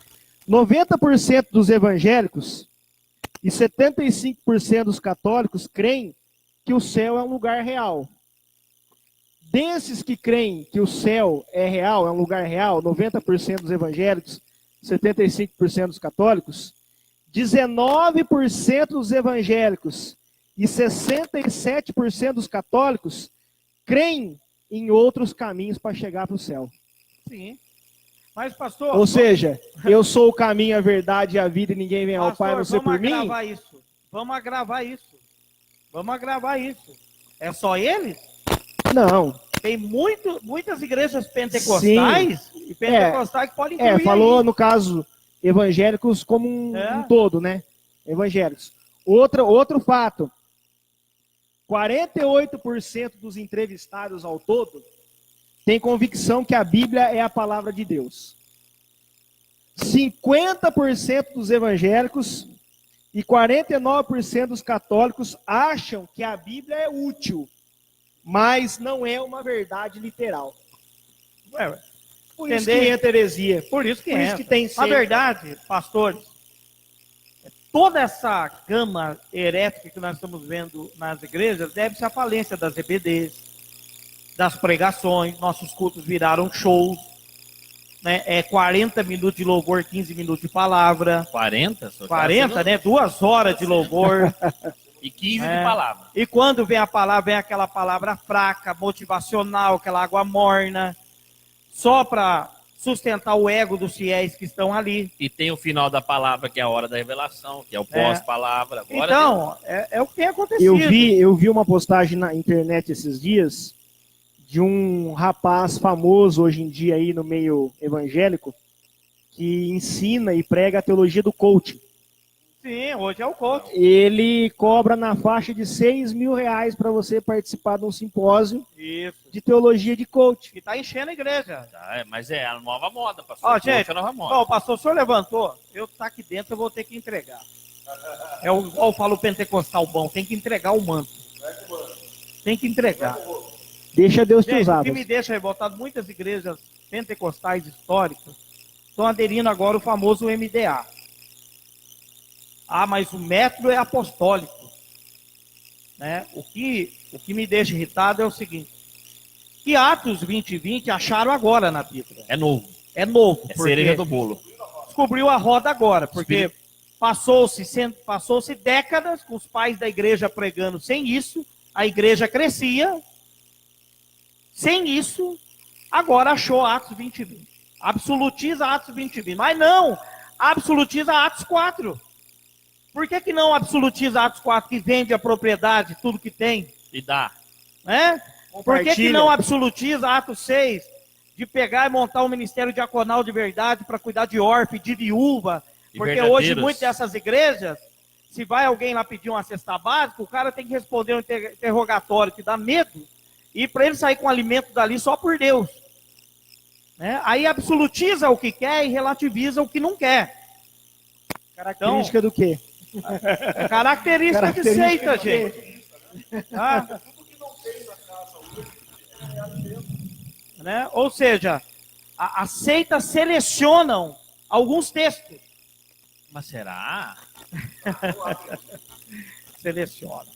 90% dos evangélicos e 75% dos católicos creem que o céu é um lugar real. Desses que creem que o céu é real, é um lugar real, 90% dos evangélicos, 75% dos católicos, 19% dos evangélicos e 67% dos católicos creem em outros caminhos para chegar para o céu. Sim. Mas, pastor... Ou seja, eu sou o caminho, a verdade e a vida e ninguém vem ao Pai a não ser por mim? Vamos agravar isso. É só eles? Não. Tem muitas igrejas pentecostais e pentecostais que podem incluir falou aí. No caso, evangélicos como um todo, né? Evangélicos. Outro fato. 48% dos entrevistados ao todo têm convicção que a Bíblia é a palavra de Deus. 50% dos evangélicos e 49% dos católicos acham que a Bíblia é útil, mas não é uma verdade literal. Por isso que entra heresia. Por isso que tem Na verdade, pastores, toda essa gama herética que nós estamos vendo nas igrejas deve-se à falência das EBDs, das pregações. Nossos cultos viraram shows, né? 40 minutos de louvor, 15 minutos de palavra. 40? 40, né? 2 horas de louvor. E 15 de palavra. E quando vem a palavra, vem aquela palavra fraca, motivacional, aquela água morna, só para sustentar o ego dos fiéis que estão ali. E tem o final da palavra, que é a hora da revelação, que é o pós-palavra. Então, é o que tem acontecido. Eu vi uma postagem na internet esses dias de um rapaz famoso hoje em dia aí no meio evangélico que ensina e prega a teologia do coaching. Sim, hoje é o coaching. Ele cobra na faixa de R$6.000 para você participar de um simpósio de teologia de coaching. Que está enchendo a igreja. Mas é a nova moda, pastor. Ó, gente, a nova moda. Pastor, o senhor levantou, eu tá aqui dentro, eu vou ter que entregar. Eu falo pentecostal bom, tem que entregar o manto. Tem que entregar. Deixa Deus te usar. O que me deixa revoltado, muitas igrejas pentecostais históricas estão aderindo agora ao famoso MDA. Mas o método é apostólico. Né? O que me deixa irritado é o seguinte, que Atos 20:20 acharam agora na Bíblia. É novo. É novo. É cereja do bolo. Descobriu a roda agora, porque passou-se décadas com os pais da igreja pregando sem isso, a igreja crescia. Sem isso, agora achou Atos 20:20. Absolutiza Atos 20:20. Mas não, absolutiza Atos 4. Por que não absolutiza Atos 4, que vende a propriedade, tudo que tem? E dá. Né? Por que não absolutiza Atos 6, de pegar e montar um ministério diaconal de verdade para cuidar de órfão, de viúva? Porque hoje, muitas dessas igrejas, se vai alguém lá pedir uma cesta básica, o cara tem que responder um interrogatório que dá medo, e para ele sair com alimento dali só por Deus. Né? Aí absolutiza o que quer e relativiza o que não quer. Característica do quê? Característica de seita, gente. Né? Ou seja, as seitas selecionam alguns textos. Mas será? seleciona.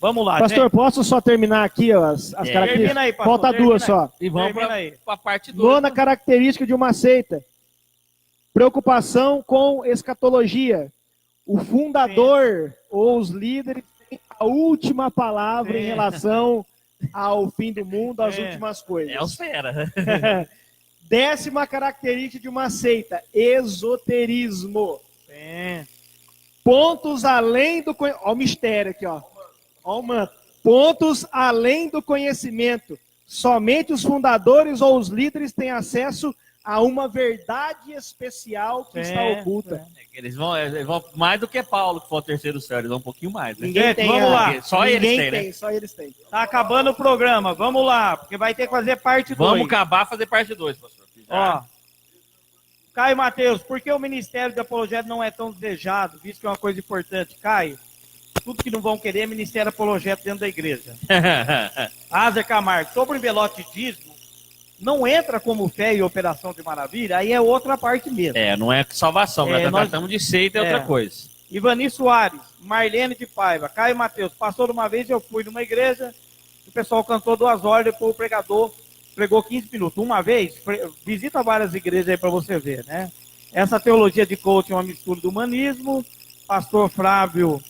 Vamos lá, Pastor, gente. posso só terminar aqui ó, as características? Termina aí, pastor. Falta termina duas aí. só. E vamos Termina para aí. a parte 2. Nona característica de uma seita: preocupação com escatologia. O fundador ou os líderes têm a última palavra em relação ao fim do mundo, às últimas coisas. É os fera. 10ª característica de uma seita: esoterismo. Sim. Pontos além do conhecimento. Olha o mistério aqui, ó. Olha o manto. Pontos além do conhecimento. Somente os fundadores ou os líderes têm acesso a uma verdade especial que está oculta. Eles vão mais do que Paulo, que foi o terceiro céu, eles vão um pouquinho mais. Né? Gente, vamos lá. Só Ninguém eles têm, né? Só eles têm. Tá acabando o programa. Vamos lá, porque vai ter que fazer parte 2. Vamos acabar fazer parte 2, pastor. Ó, Caio Mateus, por que o Ministério de Apologética não é tão desejado, visto que é uma coisa importante? Caio, tudo que não vão querer é Ministério Apologético dentro da igreja. Azer Camargo, sobre o envelope de dízimo, não entra como fé e operação de maravilha, aí é outra parte mesmo. Não é salvação, nós tratamos de seita, é outra coisa. Ivani Soares, Marlene de Paiva, Caio Mateus, pastor, uma vez eu fui numa igreja, o pessoal cantou 2 horas, depois o pregador pregou 15 minutos. Uma vez, visita várias igrejas aí para você ver, né? Essa teologia de coaching é uma mistura do humanismo. Pastor Flávio,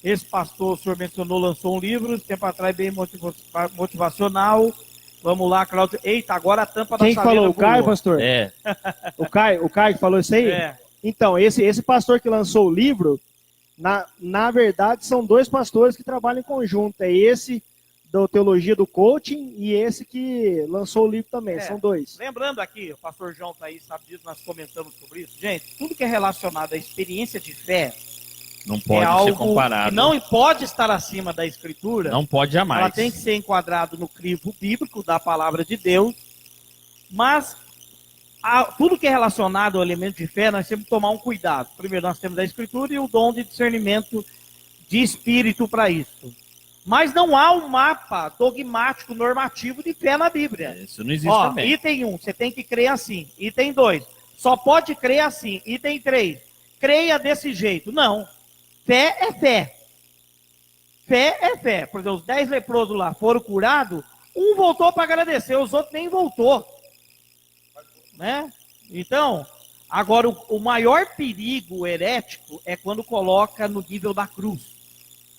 esse pastor, o senhor mencionou, lançou um livro, tempo atrás, bem motivacional. Vamos lá, Cláudio. Eita, agora a tampa da Quem chaleira falou? O Caio, voou. pastor? O Caio que falou isso aí? Então, esse pastor que lançou o livro, na verdade, são 2 pastores que trabalham em conjunto. É esse da teologia do coaching e esse que lançou o livro também. São 2. Lembrando aqui, o pastor João está aí, sabe disso, nós comentamos sobre isso. Gente, tudo que é relacionado à experiência de fé não pode é algo ser comparado. Que não pode estar acima da Escritura. Não pode jamais. Ela tem que ser enquadrado no crivo bíblico da palavra de Deus, mas tudo que é relacionado ao elemento de fé, nós temos que tomar um cuidado. Primeiro, nós temos a Escritura e o dom de discernimento de espírito para isso. Mas não há um mapa dogmático normativo de fé na Bíblia. Isso não existe também. Item 1, você tem que crer assim. Item 2, só pode crer assim. Item 3, creia desse jeito. Não. Fé é fé. Fé é fé. Por exemplo, os 10 leprosos lá foram curados, um voltou para agradecer, os outros nem voltou. Né? Então, agora o maior perigo herético é quando coloca no nível da cruz.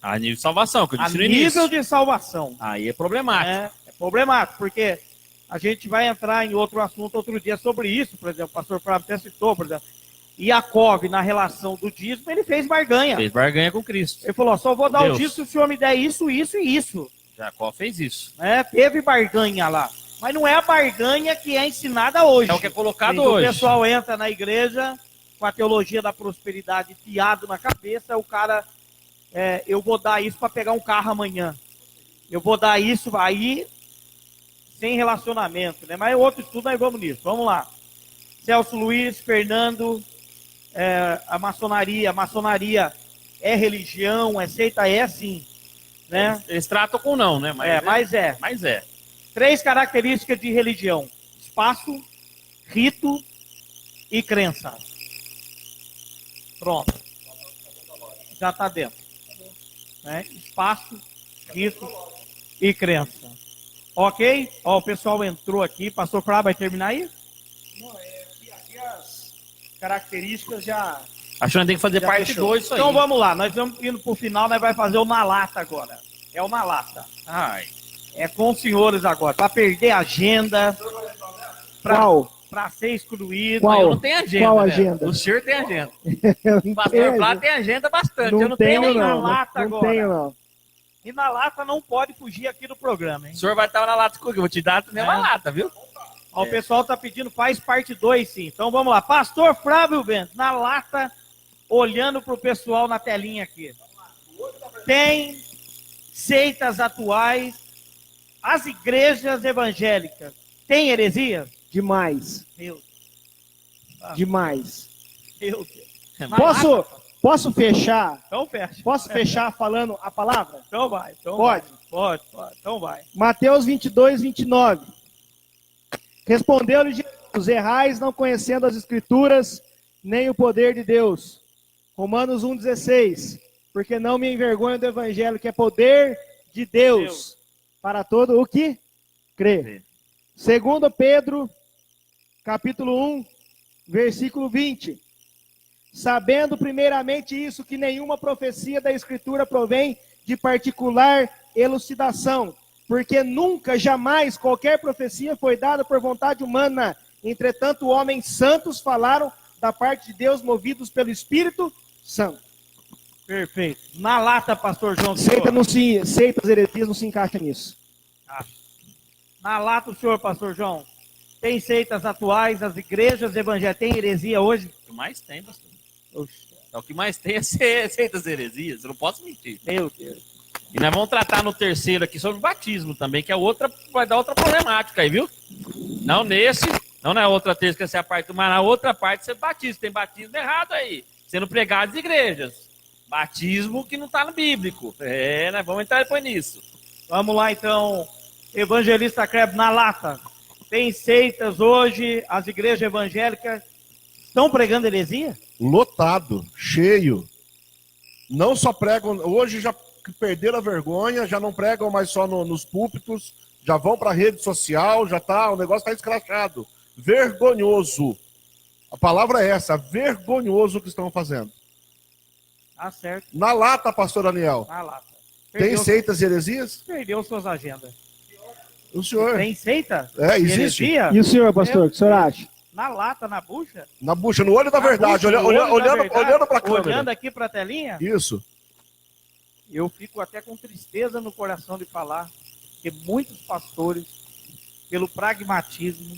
A nível de salvação, que eu disse no início. Nível de salvação. Aí é problemático. É problemático, porque a gente vai entrar em outro assunto outro dia sobre isso, por exemplo, o pastor Flávio até citou, por exemplo, Iacov, na relação do dízimo, ele fez barganha. Fez barganha com Cristo. Ele falou, só vou dar o dízimo se o senhor me der isso, isso e isso. Jacó fez isso. Teve barganha lá. Mas não é a barganha que é ensinada hoje. É o que é colocado então, hoje. O pessoal entra na igreja com a teologia da prosperidade fiado na cabeça, o cara... eu vou dar isso para pegar um carro amanhã. Eu vou dar isso aí sem relacionamento, né? Mas outro estudo, nós vamos nisso. Vamos lá. Celso Luiz, Fernando, a maçonaria é religião, é seita, é sim. Né? Eles tratam com não, né? Mas é. 3 características de religião: espaço, rito e crença. Pronto. Já está dentro. Né? Espaço, rito e crença. Ok? Ó, o pessoal entrou aqui. Pastor Flávio, vai terminar aí? Não, aqui as características já... Acho que nós temos que fazer parte 2 disso aí. Então vamos lá, nós vamos indo para o final, nós vamos fazer o na lata agora. É o na lata. É com os senhores agora, para perder a agenda. Para ser excluído. Qual? Eu não tenho agenda. Qual né? agenda? O senhor tem agenda. O Pastor Flávio tem agenda bastante. Não eu não tenho tenho, nenhuma. não. lata Não agora. tenho, não. E na lata não pode fugir aqui do programa, hein? O senhor vai estar na lata comigo. Eu vou te dar também uma lata, viu? Ó, o pessoal está pedindo, faz parte 2, sim. Então vamos lá. Pastor Flávio Ventos, na lata, olhando para o pessoal na telinha aqui. Tem seitas atuais, as igrejas evangélicas, tem heresias? Demais. Meu Deus. Demais. Meu Deus. Na Posso, lata? Posso fechar? Então fecha. Posso fechar falando a palavra? Então vai. Então Pode? Vai. Pode. Então vai. Mateus 22, 29. Respondeu-lhe Jesus: errais não conhecendo as Escrituras, nem o poder de Deus. Romanos 1,16. porque não me envergonho do evangelho, que é poder de Deus para todo o que crê. 2 Pedro, capítulo 1, versículo 20. Sabendo primeiramente isso, que nenhuma profecia da Escritura provém de particular elucidação, porque nunca, jamais, qualquer profecia foi dada por vontade humana. Entretanto, homens santos falaram da parte de Deus, movidos pelo Espírito Santo. Perfeito. Na lata, pastor João. Seitas, heresias não se encaixam nisso. Na lata, o senhor, pastor João, tem seitas atuais, as igrejas evangélicas, tem heresia hoje? O que mais tem, pastor? Oxe. O que mais tem é seitas heresias, eu não posso mentir. Meu Deus. E nós vamos tratar no terceiro aqui sobre o batismo também, que é outra, vai dar outra problemática aí, viu? Não nesse, não na outra terça, que essa é a parte, mas na outra parte você batiza. Tem batismo errado aí, sendo pregado nas igrejas. Batismo que não está no bíblico. Nós vamos entrar depois nisso. Vamos lá, então. Evangelista Kleber, na lata. Tem seitas hoje, as igrejas evangélicas estão pregando heresia? Lotado, cheio. Não só pregam, hoje já perderam a vergonha, já não pregam mais só nos púlpitos, já vão para a rede social, o negócio está escrachado. Vergonhoso. A palavra é essa, vergonhoso o que estão fazendo. Tá certo. Na lata, pastor Daniel. Na lata. Tem seitas e heresias? Perdeu suas agendas. O senhor. Tem seita? Existe. Heresia? E o senhor, pastor, o que o senhor acha? Na lata, na bucha? Na bucha, no olho da verdade, bucha, olhando para a câmera. Olhando aqui para a telinha? Isso. Eu fico até com tristeza no coração de falar que muitos pastores, pelo pragmatismo,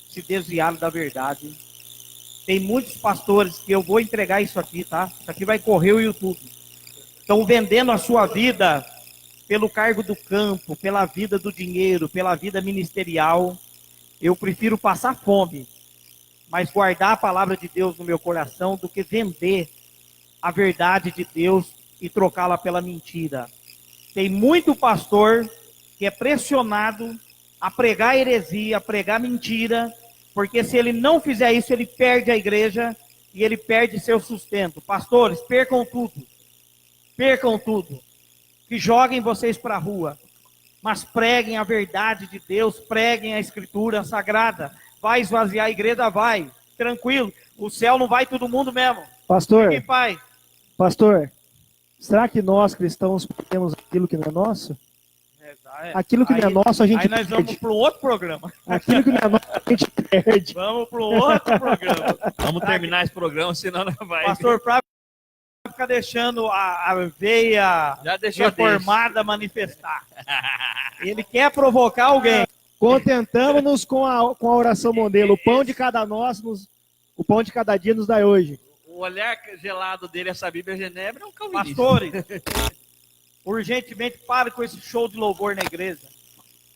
se desviaram da verdade. Tem muitos pastores que eu vou entregar isso aqui, tá? Isso aqui vai correr o YouTube. Estão vendendo a sua vida pelo cargo do campo, pela vida do dinheiro, pela vida ministerial. Eu prefiro passar fome, mas guardar a palavra de Deus no meu coração do que vender a verdade de Deus e trocá-la pela mentira. Tem muito pastor que é pressionado a pregar heresia, a pregar mentira, porque se ele não fizer isso, ele perde a igreja e ele perde seu sustento. Pastores, percam tudo. Percam tudo. Que joguem vocês para a rua. Mas preguem a verdade de Deus, preguem a escritura sagrada. Vai esvaziar a igreja? Vai. Tranquilo. O céu não vai todo mundo mesmo. Pastor, Fique em paz. Pastor, será que nós cristãos temos aquilo que não é nosso? Aquilo que não é nosso, a gente aí nós vamos para um outro programa. Aquilo que não é nosso, a gente perde. Vamos para um outro programa. Vamos terminar esse programa, senão não vai. Pastor Flávio fica deixando a veia reformada manifestar. Ele quer provocar alguém. Contentamos-nos com a oração modelo. O pão de cada o pão de cada dia nos dá hoje. O olhar gelado dele, essa Bíblia Genebra, é um calvinista. Pastores, urgentemente pare com esse show de louvor na igreja.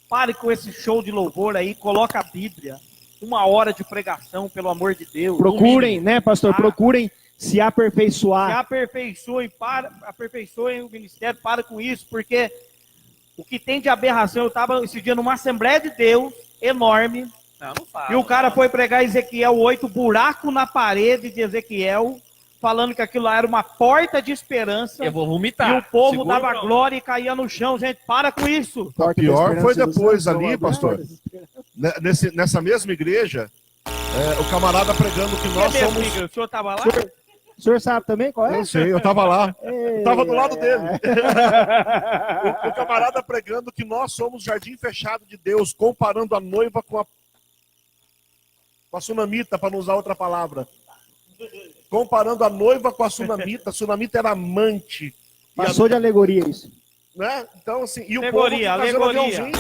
Pare com esse show de louvor aí, coloca a Bíblia. 1 hora de pregação, pelo amor de Deus. Procurem, né, pastor? Procurem se aperfeiçoar. Se aperfeiçoem o ministério, para com isso, porque o que tem de aberração, eu estava esse dia numa Assembleia de Deus, enorme, não fala, e o cara foi pregar Ezequiel 8, buraco na parede de Ezequiel, falando que aquilo lá era uma porta de esperança. Eu vou vomitar. E o povo dava glória e caía no chão. Gente, para com isso. A pior foi depois ali, pastor. Nessa mesma igreja, o camarada pregando que nós somos... O senhor estava lá? O senhor sabe também qual é? Eu sei, eu estava lá. Eu estava do lado dele. O camarada pregando que nós somos jardim fechado de Deus, comparando a noiva com a sunamita, para não usar outra palavra. Comparando a noiva com a sunamita era amante. Passou de alegoria isso. Né? Então, assim, e alegoria, o povo fazendo aviãozinho,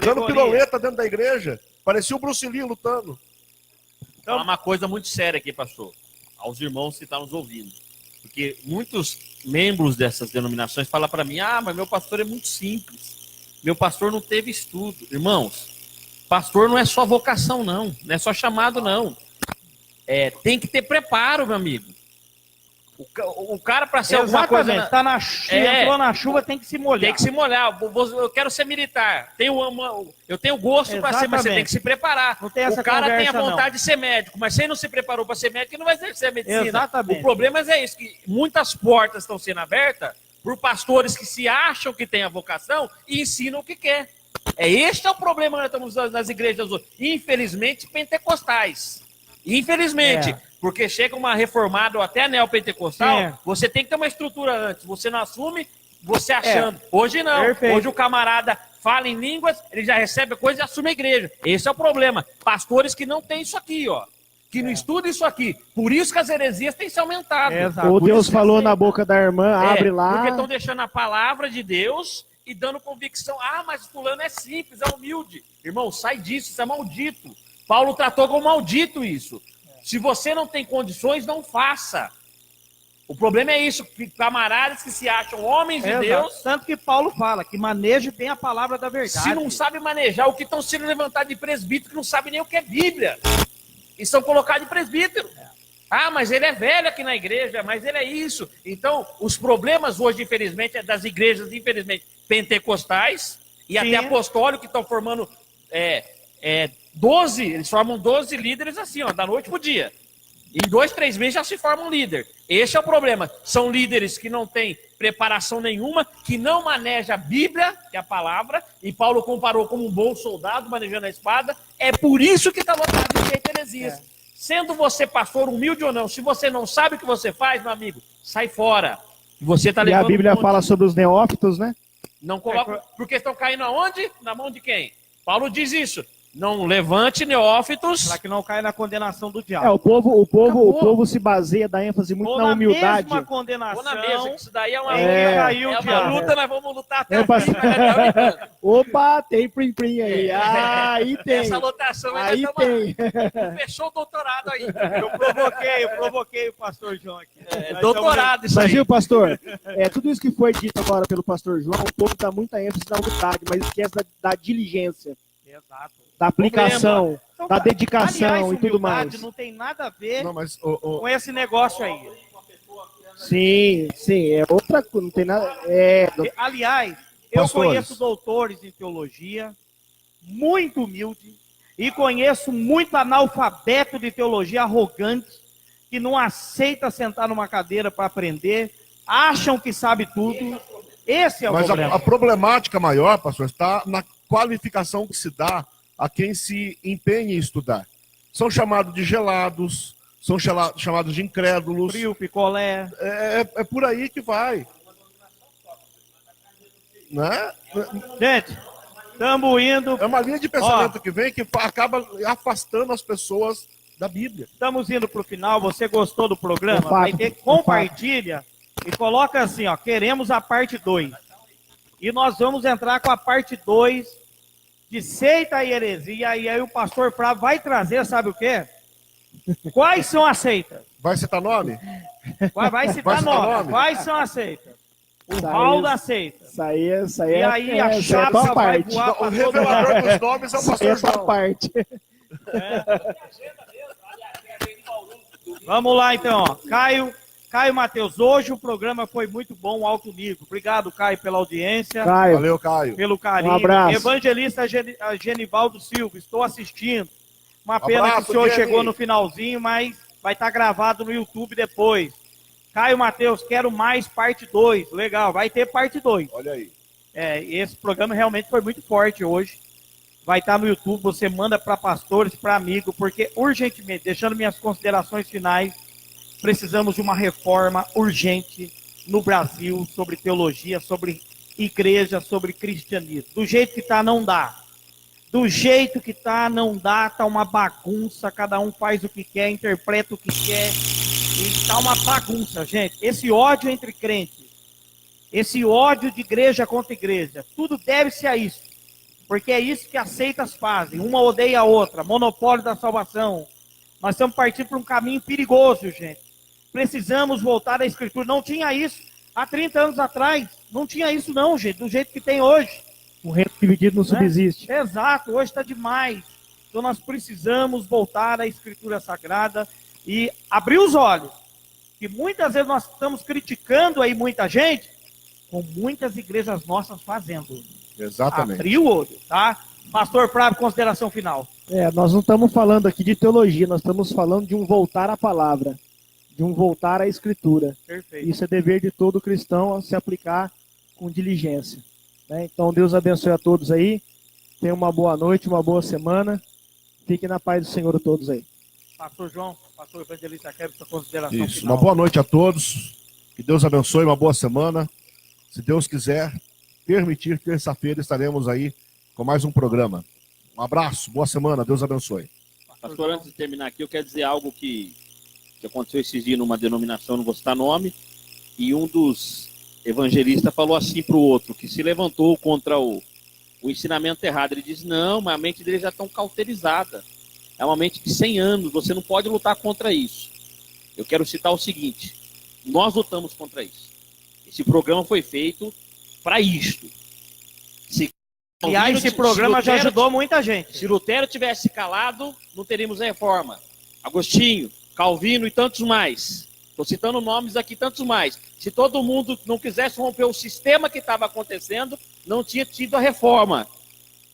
dando piroleta dentro da igreja. Parecia o Bruce Lee lutando. Então, uma coisa muito séria aqui, pastor, aos irmãos que estão nos ouvindo. Porque muitos membros dessas denominações falam para mim, mas meu pastor é muito simples. Meu pastor não teve estudo. Irmãos, pastor não é só vocação, não. Não é só chamado, não. Tem que ter preparo, meu amigo. O cara, para ser alguma coisa... Entrou na chuva, tem que se molhar. Tem que se molhar. Eu quero ser militar. Eu tenho gosto para ser, mas você tem que se preparar. Não tem essa o cara conversa, tem a vontade de ser médico, mas se ele não se preparou para ser médico, ele não vai exercer a medicina. Exatamente. O problema é isso, que muitas portas estão sendo abertas por pastores que se acham que têm a vocação e ensinam o que quer. Este é o problema que nós estamos nas igrejas hoje. Infelizmente, pentecostais. Infelizmente. Porque chega uma reformada ou até neopentecostal, você tem que ter uma estrutura antes. Você não assume, você achando. Hoje não. Perfeito. Hoje o camarada fala em línguas, ele já recebe a coisa e assume a igreja. Esse é o problema. Pastores que não têm isso aqui, ó. Que não estudam isso aqui. Por isso que as heresias têm se aumentado. O Deus falou na boca da irmã, abre lá. Porque estão deixando a palavra de Deus e dando convicção. Ah, mas fulano é simples, é humilde. Irmão, sai disso, isso é maldito. Paulo tratou como maldito isso. Se você não tem condições, não faça. O problema é isso, que camaradas que se acham homens de Deus... Tanto que Paulo fala que manejo tem a palavra da verdade. Se não sabe manejar, o que estão sendo levantados de presbítero que não sabe nem o que é Bíblia. E são colocados de presbítero. Ah, mas ele é velho aqui na igreja, mas ele é isso. Então, os problemas hoje, infelizmente, é das igrejas, infelizmente, pentecostais e até apostólicos que estão formando 12, eles formam 12 líderes assim, ó, da noite pro dia. Em 2, 3 meses já se forma um líder. Esse é o problema. São líderes que não têm preparação nenhuma, que não manejam a Bíblia, que é a palavra, e Paulo comparou como um bom soldado manejando a espada. É por isso que está lotado de heresias. Sendo você pastor, humilde ou não, se você não sabe o que você faz, meu amigo, sai fora. Você tá levando a Bíblia fala sobre os neófitos, né? Não coloca, porque estão caindo aonde? Na mão de quem? Paulo diz isso. Não levante neófitos. Para que não caia na condenação do diabo. O povo se baseia, dá ênfase muito na humildade. Mesma condenação. Ou na mesma, isso daí é uma, uma luta, nós vamos lutar até o fim. Opa, tem prim-prim aí. Aí tem. Essa lotação aí tem. Fechou o doutorado aí. Eu provoquei o pastor João aqui. Doutorado isso aí. Mas viu, pastor? Tudo isso que foi dito agora pelo pastor João, o povo dá muita ênfase na humildade, mas esquece da diligência. Exato. Da aplicação, da dedicação e tudo mais. Não tem nada a ver com esse negócio aí. Sim, é outra coisa, não tem nada. Aliás, eu conheço doutores em teologia, muito humilde, e conheço muito analfabeto de teologia arrogante, que não aceita sentar numa cadeira para aprender, acham que sabe tudo. Esse é o problema. Mas a problemática maior, pastor, está na qualificação que se dá a quem se empenha em estudar. São chamados de gelados, são chamados de incrédulos. Frio, picolé. É por aí que vai. Né? Gente, estamos indo... É uma linha de pensamento que vem que acaba afastando as pessoas da Bíblia. Estamos indo para o final. Você gostou do programa? Vai ter, compartilha e coloca assim, ó, queremos a parte 2. E nós vamos entrar com a parte 2 de seita e heresia, e aí o pastor Flávio vai trazer, sabe o quê? Quais são as seitas? Vai citar nome? Vai citar nome. Quais são as seitas? O hall da seita. Isso aí e aí a chapa vai voar. O revelador dos nomes é o pastor João. Parte. Vamos lá então, ó. Caio Mateus, hoje o programa foi muito bom, alto nível. Obrigado, Caio, pela audiência. Valeu, Caio. Pelo carinho. Um abraço. Evangelista Genivaldo Silva, estou assistindo. Uma pena que o senhor chegou no finalzinho, mas vai estar gravado no YouTube depois. Caio Mateus, quero mais parte 2. Legal, vai ter parte 2. Olha aí. Esse programa realmente foi muito forte hoje. Vai estar no YouTube, você manda para pastores, para amigos, porque urgentemente, deixando minhas considerações finais, precisamos de uma reforma urgente no Brasil sobre teologia, sobre igreja, sobre cristianismo. Do jeito que está, não dá. Do jeito que está, não dá. Está uma bagunça, cada um faz o que quer, interpreta o que quer. E está uma bagunça, gente. Esse ódio entre crentes, esse ódio de igreja contra igreja, tudo deve-se a isso. Porque é isso que as seitas fazem. Uma odeia a outra, monopólio da salvação. Nós estamos partindo para um caminho perigoso, gente. Precisamos voltar à Escritura. Não tinha isso há 30 anos atrás. Não tinha isso não, gente, do jeito que tem hoje. O reino dividido não subsiste. Exato, hoje está demais. Então nós precisamos voltar à Escritura Sagrada e abrir os olhos. que muitas vezes nós estamos criticando aí muita gente, com muitas igrejas nossas fazendo. Exatamente. Abrir o olho, tá? Pastor Flávio, consideração final. Nós não estamos falando aqui de teologia, nós estamos falando de um voltar à palavra, de um voltar à escritura. Perfeito. Isso é dever de todo cristão a se aplicar com diligência, né? Então Deus abençoe a todos aí, tenham uma boa noite, uma boa semana, fiquem na paz do Senhor todos aí. Pastor João, pastor evangelista, quero sua consideração Isso, final. uma boa noite a todos, que Deus abençoe, uma boa semana. Se Deus quiser permitir, terça-feira estaremos aí com mais um programa. Um abraço, boa semana, Deus abençoe. Pastor, antes de terminar aqui, eu quero dizer algo que aconteceu esses dias numa denominação, não vou citar nome, e um dos evangelistas falou assim para o outro, que se levantou contra o ensinamento errado. Ele diz, não, mas a mente dele já está cauterizada. É uma mente de 100 anos, você não pode lutar contra isso. Eu quero citar o seguinte, nós lutamos contra isso. Esse programa foi feito para isto. Esse programa já ajudou muita gente. Se Lutero tivesse calado, não teríamos reforma. Agostinho, Calvino e tantos mais. Estou citando nomes aqui, tantos mais. Se todo mundo não quisesse romper o sistema que estava acontecendo, não tinha tido a reforma.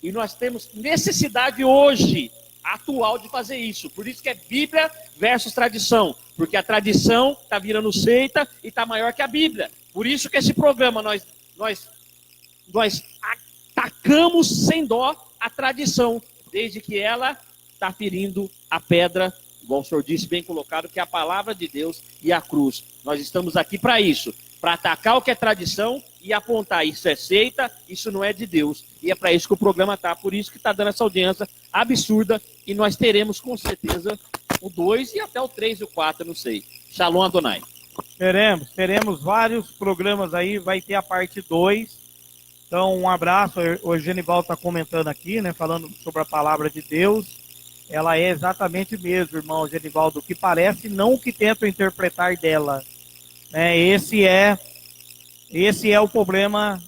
E nós temos necessidade hoje, atual, de fazer isso. Por isso que é Bíblia versus tradição. Porque a tradição está virando seita e está maior que a Bíblia. Por isso que esse programa nós atacamos sem dó a tradição, desde que ela está ferindo a pedra, igual o senhor disse, bem colocado, que é a palavra de Deus e a cruz. Nós estamos aqui para isso, para atacar o que é tradição e apontar isso é seita, isso não é de Deus. E é para isso que o programa está, por isso que está dando essa audiência absurda, e nós teremos com certeza o 2 e até o 3 e o 4, não sei. Shalom Adonai. Teremos vários programas aí, vai ter a parte 2. Então, um abraço. O Genivaldo está comentando aqui, né, falando sobre a palavra de Deus. Ela é exatamente mesmo, irmão Genivaldo, o que parece, não o que tentam interpretar dela. Esse é o problema,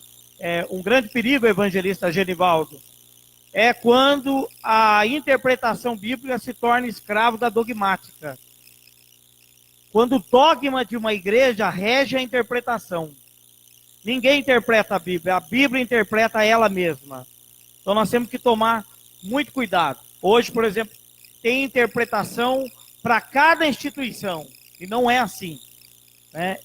um grande perigo, evangelista Genivaldo, é quando a interpretação bíblica se torna escravo da dogmática. Quando o dogma de uma igreja rege a interpretação. Ninguém interpreta a Bíblia interpreta ela mesma. Então nós temos que tomar muito cuidado. Hoje, por exemplo, tem interpretação para cada instituição, e não é assim.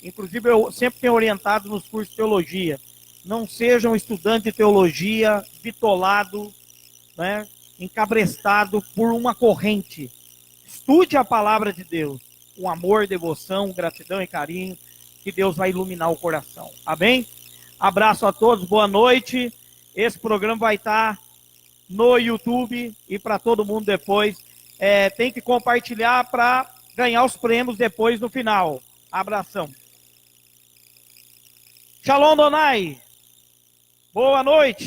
Inclusive, eu sempre tenho orientado nos cursos de teologia, não seja um estudante de teologia bitolado, encabrestado por uma corrente. Estude a palavra de Deus, com amor, devoção, gratidão e carinho, que Deus vai iluminar o coração. Amém? Abraço a todos, boa noite. Esse programa vai estar no YouTube e para todo mundo depois. Tem que compartilhar para ganhar os prêmios depois no final. Abração. Shalom Donai. Boa noite.